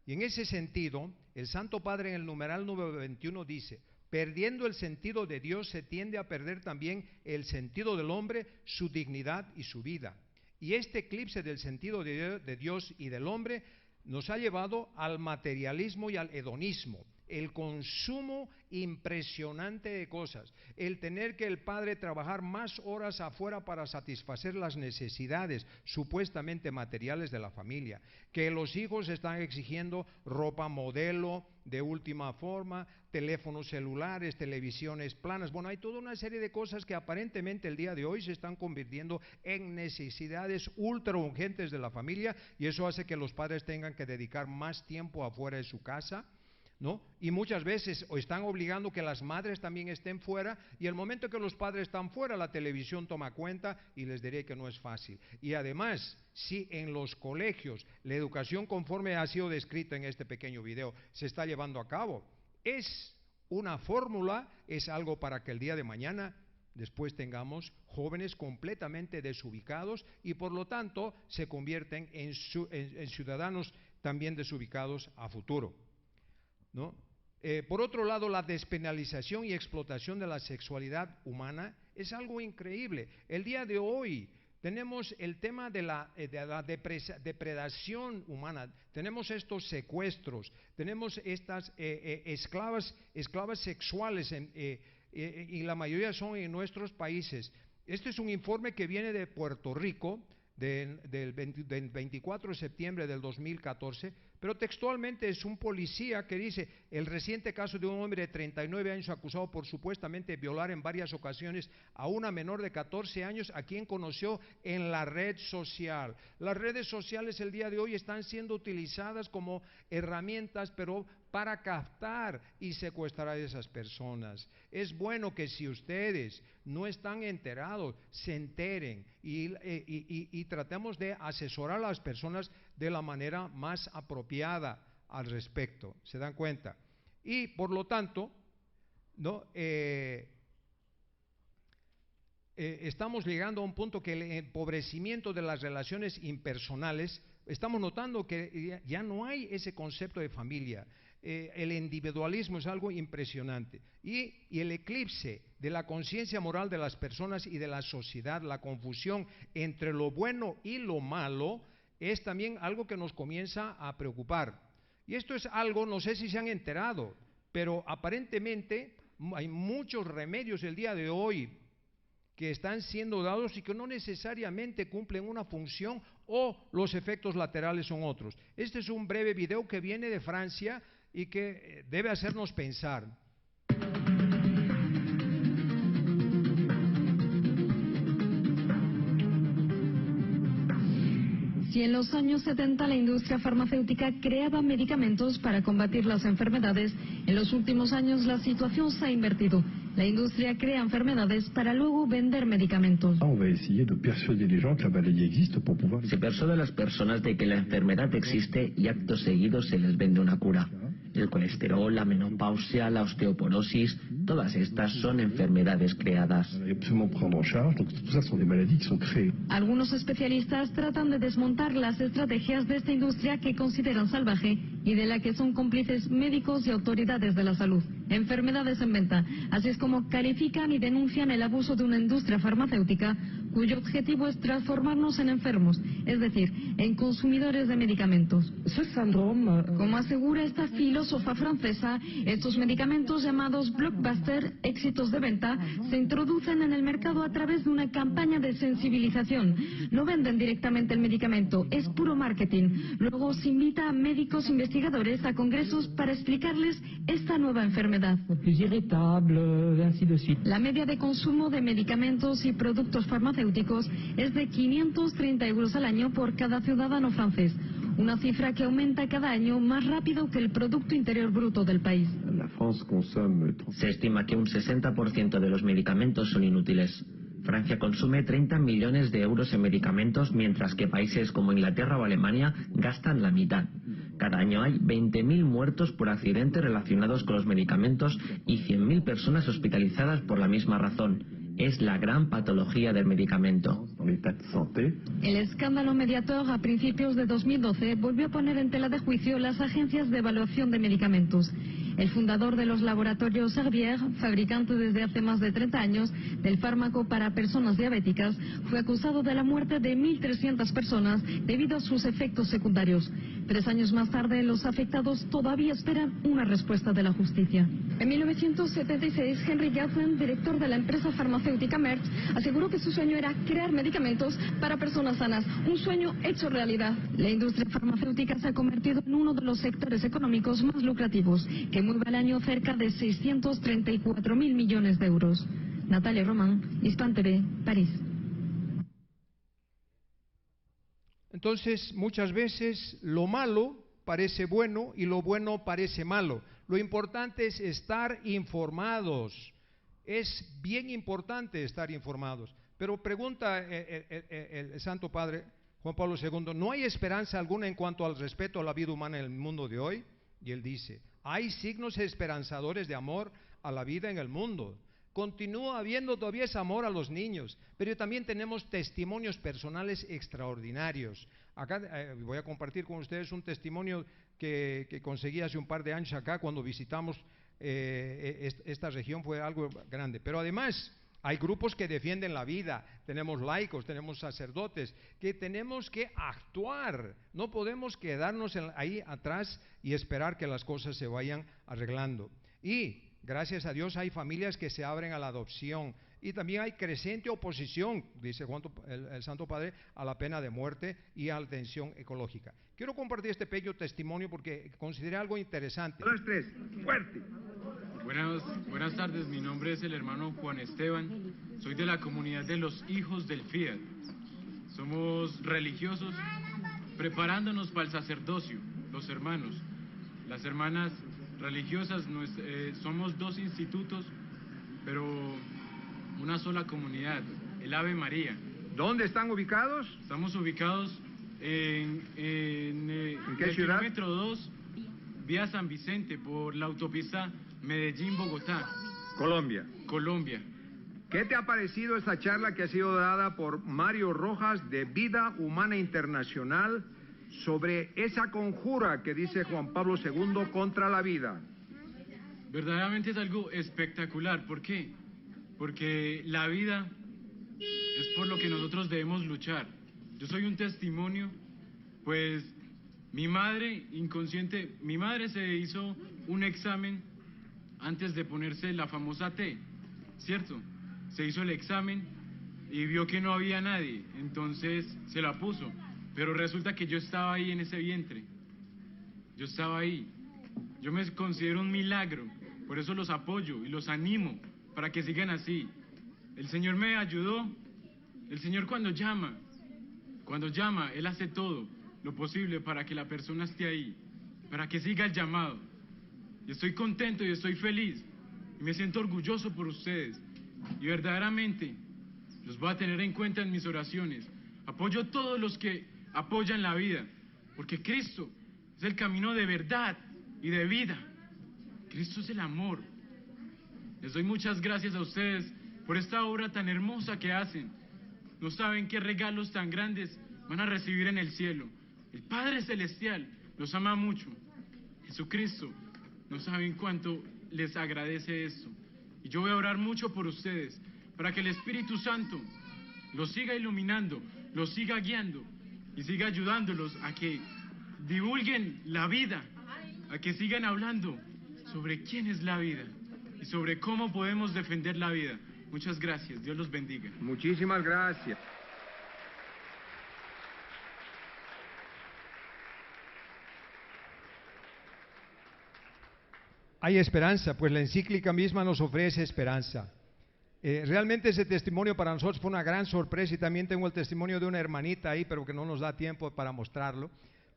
Y en ese sentido, el Santo Padre en el numeral número 21 dice: perdiendo el sentido de Dios se tiende a perder también el sentido del hombre, su dignidad y su vida. Y este eclipse del sentido de Dios y del hombre nos ha llevado al materialismo y al hedonismo, el consumo impresionante de cosas, el tener que el padre trabajar más horas afuera para satisfacer las necesidades supuestamente materiales de la familia, que los hijos están exigiendo ropa modelo de última forma, teléfonos celulares, televisiones planas. Bueno, hay toda una serie de cosas que aparentemente el día de hoy se están convirtiendo en necesidades ultra urgentes de la familia, y eso hace que los padres tengan que dedicar más tiempo afuera de su casa, ¿no? Y muchas veces están obligando que las madres también estén fuera, y el momento que los padres están fuera, la televisión toma cuenta, y les diré que no es fácil. Y además, si en los colegios la educación conforme ha sido descrita en este pequeño video se está llevando a cabo, es una fórmula, es algo para que el día de mañana después tengamos jóvenes completamente desubicados y por lo tanto se convierten en ciudadanos también desubicados a futuro, ¿no? Por otro lado, la despenalización y explotación de la sexualidad humana es algo increíble. El día de hoy tenemos el tema de la depredación humana, tenemos estos secuestros, tenemos estas esclavas sexuales, y la mayoría son en nuestros países. Este es un informe que viene de Puerto Rico, del 24 de septiembre del 2014, pero textualmente es un policía que dice: el reciente caso de un hombre de 39 años acusado por supuestamente violar en varias ocasiones a una menor de 14 años a quien conoció en la red social. Las redes sociales el día de hoy están siendo utilizadas como herramientas, pero para captar y secuestrar a esas personas. Es bueno que si ustedes no están enterados, se enteren y tratemos de asesorar a las personas de la manera más apropiada al respecto. ¿Se dan cuenta? Y por lo tanto, ¿no? Estamos llegando a un punto que el empobrecimiento de las relaciones impersonales, estamos notando que ya no hay ese concepto de familia. El individualismo es algo impresionante, y el eclipse de la conciencia moral de las personas y de la sociedad, la confusión entre lo bueno y lo malo, es también algo que nos comienza a preocupar. Y esto es algo, no sé si se han enterado, pero aparentemente hay muchos remedios el día de hoy que están siendo dados y que no necesariamente cumplen una función, o los efectos laterales son otros. Este es un breve video que viene de Francia y que debe hacernos pensar. Si en los años 70 la industria farmacéutica creaba medicamentos para combatir las enfermedades, en los últimos años la situación se ha invertido. La industria crea enfermedades para luego vender medicamentos. Se persuade a las personas de que la enfermedad existe y acto seguido se les vende una cura. El colesterol, la menopausia, la osteoporosis, todas estas son enfermedades creadas. Algunos especialistas tratan de desmontar las estrategias de esta industria que consideran salvaje y de la que son cómplices médicos y autoridades de la salud. Enfermedades en venta, así es como califican y denuncian el abuso de una industria farmacéutica cuyo objetivo es transformarnos en enfermos, es decir, en consumidores de medicamentos. Como asegura esta filósofa francesa, estos medicamentos llamados blockbuster, éxitos de venta, se introducen en el mercado a través de una campaña de sensibilización. No venden directamente el medicamento, es puro marketing. Luego se invita a médicos investigadores a congresos para explicarles esta nueva enfermedad. La media de consumo de medicamentos y productos farmacéuticos es de 530 euros al año por cada ciudadano francés, una cifra que aumenta cada año más rápido que el Producto Interior Bruto del país. Se estima que un 60% de los medicamentos son inútiles. Francia consume 30 millones de euros en medicamentos, mientras que países como Inglaterra o Alemania gastan la mitad. Cada año hay 20.000 muertos por accidentes relacionados con los medicamentos y 100.000 personas hospitalizadas por la misma razón. Es la gran patología del medicamento. El escándalo Mediator a principios de 2012 volvió a poner en tela de juicio las agencias de evaluación de medicamentos. El fundador de los laboratorios Servier, fabricante desde hace más de 30 años del fármaco para personas diabéticas, fue acusado de la muerte de 1.300 personas debido a sus efectos secundarios. 3 años más tarde, los afectados todavía esperan una respuesta de la justicia. En 1976, Henry Janssen, director de la empresa farmacéutica Merck, aseguró que su sueño era crear medicamentos para personas sanas, un sueño hecho realidad. La industria farmacéutica se ha convertido en uno de los sectores económicos más lucrativos, que mueve al año cerca de 634.000 millones de euros. Natalia Román, Hispan TV, París. Entonces, muchas veces lo malo parece bueno y lo bueno parece malo. Lo importante es estar informados. Es bien importante estar informados. Pero pregunta el Santo Padre Juan Pablo II, ¿no hay esperanza alguna en cuanto al respeto a la vida humana en el mundo de hoy? Y él dice, hay signos esperanzadores de amor a la vida en el mundo. Continúa habiendo todavía ese amor a los niños, pero también tenemos testimonios personales extraordinarios. Acá voy a compartir con ustedes un testimonio que conseguí hace un par de años acá cuando visitamos esta región, fue algo grande. Pero además, Hay grupos que defienden la vida, tenemos laicos, tenemos sacerdotes, que tenemos que actuar, no podemos quedarnos ahí atrás y esperar que las cosas se vayan arreglando. Y gracias a Dios hay familias que se abren a la adopción y también hay creciente oposición, dice el Santo Padre, a la pena de muerte y a la atención ecológica. Quiero compartir este pequeño testimonio porque consideré algo interesante. 2, 3, fuerte. Buenas tardes, mi nombre es el hermano Juan Esteban, soy de la comunidad de los hijos del Fiat. Somos religiosos preparándonos para el sacerdocio, los hermanos. Las hermanas religiosas, somos 2 institutos, pero una sola comunidad, el Ave María. ¿Dónde están ubicados? Estamos ubicados en qué ciudad? Kilómetro 2, vía San Vicente, por la autopista Medellín-Bogotá. Colombia. ¿Qué te ha parecido esta charla que ha sido dada por Mario Rojas de Vida Humana Internacional sobre esa conjura que dice Juan Pablo II contra la vida? Verdaderamente es algo espectacular. ¿Por qué? Porque la vida es por lo que nosotros debemos luchar. Yo soy un testimonio, pues mi madre se hizo un examen antes de ponerse la famosa T, ¿cierto? Se hizo el examen y vio que no había nadie, entonces se la puso. Pero resulta que yo estaba ahí en ese vientre. Yo estaba ahí. Yo me considero un milagro. Por eso los apoyo y los animo para que sigan así. El Señor me ayudó. El Señor cuando llama, Él hace todo lo posible para que la persona esté ahí, para que siga el llamado. Y estoy contento y estoy feliz. Y me siento orgulloso por ustedes. Y verdaderamente los voy a tener en cuenta en mis oraciones. Apoyo a todos los que apoyan la vida, porque Cristo es el camino de verdad y de vida. Cristo es el amor. Les doy muchas gracias a ustedes por esta obra tan hermosa que hacen. No saben qué regalos tan grandes van a recibir en el cielo. El Padre Celestial los ama mucho. Jesucristo, no saben cuánto les agradece esto. Y yo voy a orar mucho por ustedes, para que el Espíritu Santo los siga iluminando, los siga guiando y siga ayudándolos a que divulguen la vida, a que sigan hablando sobre quién es la vida y sobre cómo podemos defender la vida. Muchas gracias, Dios los bendiga. Muchísimas gracias. Hay esperanza, pues la encíclica misma nos ofrece esperanza. Realmente ese testimonio para nosotros fue una gran sorpresa y también tengo el testimonio de una hermanita ahí, pero que no nos da tiempo para mostrarlo.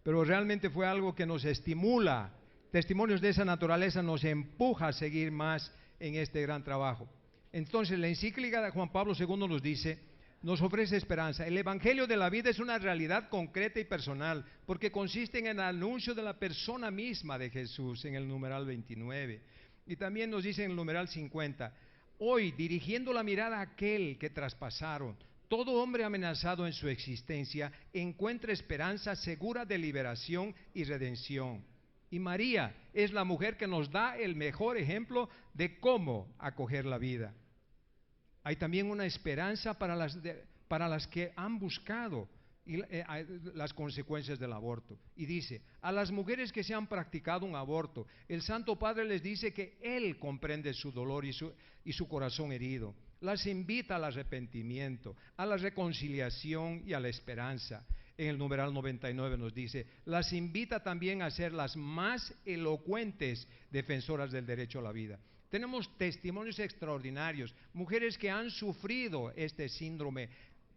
Pero realmente fue algo que nos estimula. Testimonios de esa naturaleza nos empuja a seguir más en este gran trabajo. Entonces la encíclica de Juan Pablo II nos dice, nos ofrece esperanza. El Evangelio de la vida es una realidad concreta y personal, porque consiste en el anuncio de la persona misma de Jesús, en el numeral 29. Y también nos dice en el numeral 50, hoy, dirigiendo la mirada a aquel que traspasaron, todo hombre amenazado en su existencia encuentra esperanza segura de liberación y redención. Y María es la mujer que nos da el mejor ejemplo de cómo acoger la vida. Hay también una esperanza para las que han buscado las consecuencias del aborto. Y dice, a las mujeres que se han practicado un aborto, el Santo Padre les dice que Él comprende su dolor y su corazón herido. Las invita al arrepentimiento, a la reconciliación y a la esperanza. En el numeral 99 nos dice, las invita también a ser las más elocuentes defensoras del derecho a la vida. Tenemos testimonios extraordinarios, mujeres que han sufrido este síndrome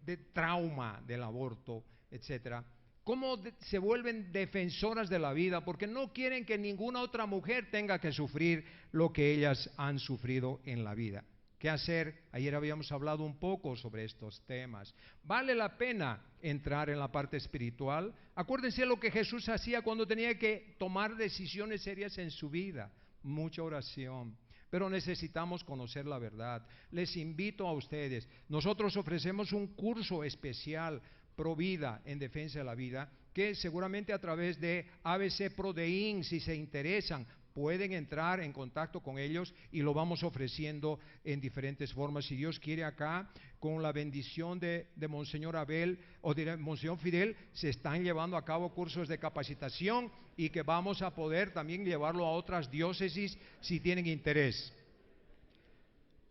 de trauma del aborto, etcétera. Cómo se vuelven defensoras de la vida porque no quieren que ninguna otra mujer tenga que sufrir lo que ellas han sufrido en la vida. ¿Qué hacer? Ayer habíamos hablado un poco sobre estos temas. ¿Vale la pena entrar en la parte espiritual? Acuérdense lo que Jesús hacía cuando tenía que tomar decisiones serias en su vida. Mucha oración. Pero necesitamos conocer la verdad. Les invito a ustedes. Nosotros ofrecemos un curso especial Pro Vida en defensa de la vida, que seguramente a través de ABC Prodein, si se interesan, pueden entrar en contacto con ellos y lo vamos ofreciendo en diferentes formas. Si Dios quiere, acá, con la bendición de Monseñor Abel o de Monseñor Fidel, se están llevando a cabo cursos de capacitación y que vamos a poder también llevarlo a otras diócesis si tienen interés.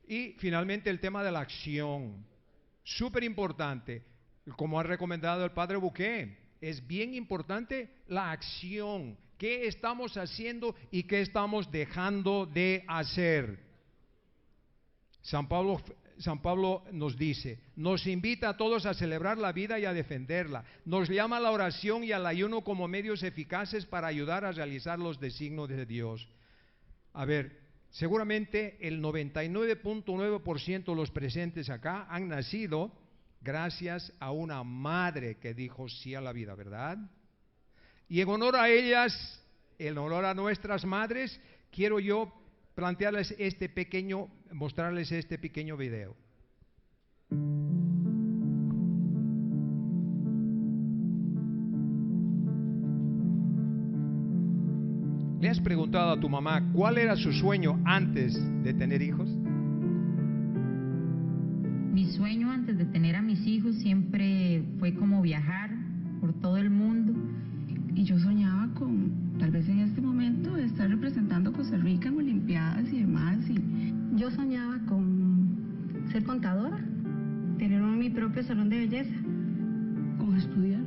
Y finalmente el tema de la acción, súper importante, como ha recomendado el Padre Bouquet. Es bien importante la acción. ¿Qué estamos haciendo y qué estamos dejando de hacer? San Pablo nos dice, nos invita a todos a celebrar la vida y a defenderla. Nos llama a la oración y al ayuno como medios eficaces para ayudar a realizar los designios de Dios. A ver, seguramente el 99.9% de los presentes acá han nacido gracias a una madre que dijo sí a la vida, ¿verdad? Y en honor a ellas, en honor a nuestras madres, quiero yo plantearles mostrarles este pequeño video. ¿Le has preguntado a tu mamá cuál era su sueño antes de tener hijos? Mi sueño antes de tener a mis hijos siempre fue como viajar por todo el mundo. Y yo soñaba con, tal vez en este momento, estar representando a Costa Rica en Olimpiadas y demás. Yo soñaba con ser contadora, tener mi propio salón de belleza. Con estudiar.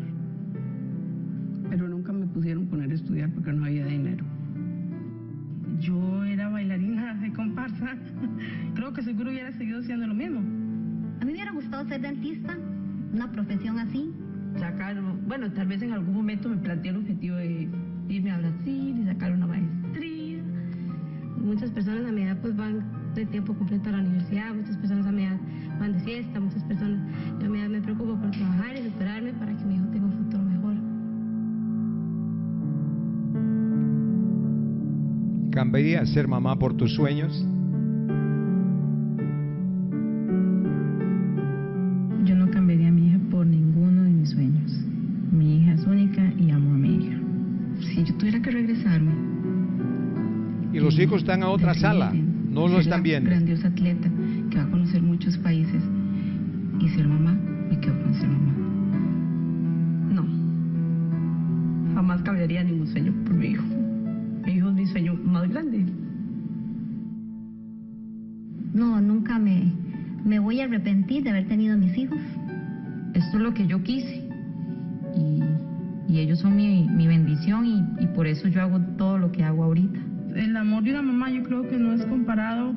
Pero nunca me pusieron poner a estudiar porque no había dinero. Yo era bailarina de comparsa. Creo que seguro hubiera seguido siendo lo mismo. A mí me hubiera gustado ser dentista, una profesión así. Bueno, tal vez en algún momento me planteé el objetivo de irme a Brasil y sacar una maestría. Muchas personas a mi edad pues van de tiempo completo a la universidad, muchas personas a mi edad van de siesta, muchas personas yo a mi edad me preocupo por trabajar y superarme para que mi hijo tenga un futuro mejor. ¿Cambiarías ser mamá por tus sueños? Yo no cambiaría a mi hija por ninguno de mis sueños. Mi hija es única y amo a mi hija. Si yo tuviera que regresarme... Y los hijos están a otra sala, no lo están viendo. Grandiosa atleta que va a conocer muchos países y ser mamá, me quedo con ser mamá. No, jamás cambiaría ningún sueño por mi hijo. Mi hijo es mi sueño más grande. No, nunca me voy a arrepentir de haber tenido mis hijos. Esto es lo que yo quise y ellos son mi bendición y por eso yo hago todo lo que hago ahorita. El amor de una mamá yo creo que no es comparado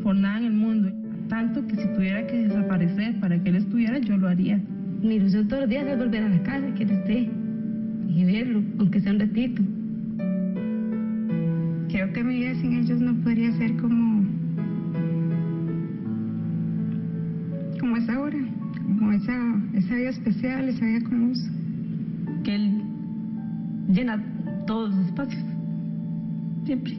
por nada en el mundo. Tanto que si tuviera que desaparecer para que él estuviera, yo lo haría. Mi ilusión todos los días es volver a la casa, que él esté y verlo, aunque sea un ratito. Creo que mi vida sin ellos no podría ser como es ahora, como esa vida especial, esa vida con luz. Que él llena todos los espacios, siempre.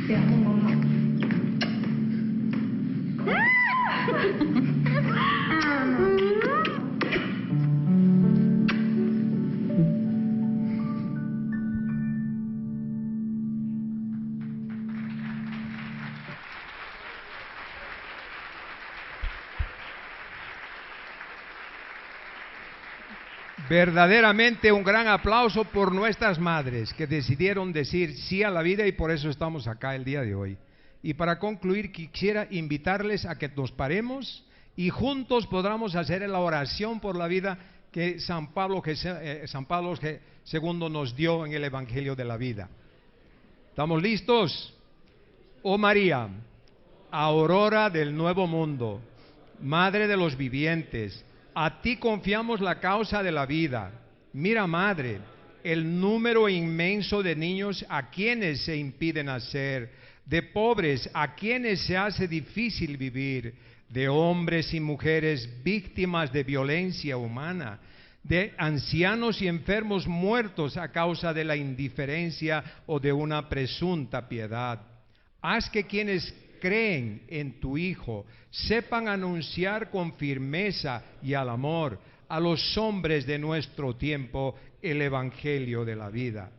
Te amo, mamá. Verdaderamente un gran aplauso por nuestras madres que decidieron decir sí a la vida y por eso estamos acá el día de hoy. Y para concluir quisiera invitarles a que nos paremos y juntos podamos hacer la oración por la vida que San Pablo II nos dio en el Evangelio de la Vida. ¿Estamos listos? Oh María, aurora del nuevo mundo, Madre de los vivientes, a ti confiamos la causa de la vida. Mira, Madre, el número inmenso de niños a quienes se impide nacer, de pobres a quienes se hace difícil vivir, de hombres y mujeres víctimas de violencia humana, de ancianos y enfermos muertos a causa de la indiferencia o de una presunta piedad. Haz que quienes creen en tu Hijo sepan anunciar con firmeza y al amor a los hombres de nuestro tiempo el Evangelio de la vida.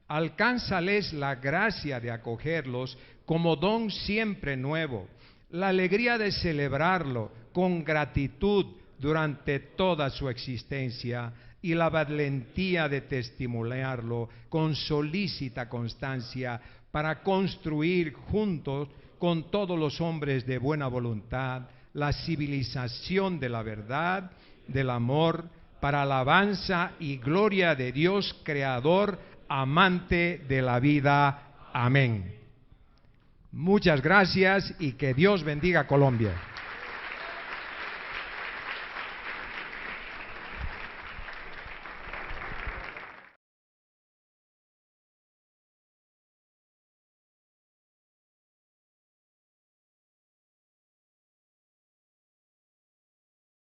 Alcánzales la gracia de acogerlos como don siempre nuevo, la alegría de celebrarlo con gratitud durante toda su existencia y la valentía de testimoniarlo con solícita constancia para construir juntos con todos los hombres de buena voluntad la civilización de la verdad, del amor, para alabanza y gloria de Dios Creador, amante de la vida. Amén. Muchas gracias y que Dios bendiga a Colombia.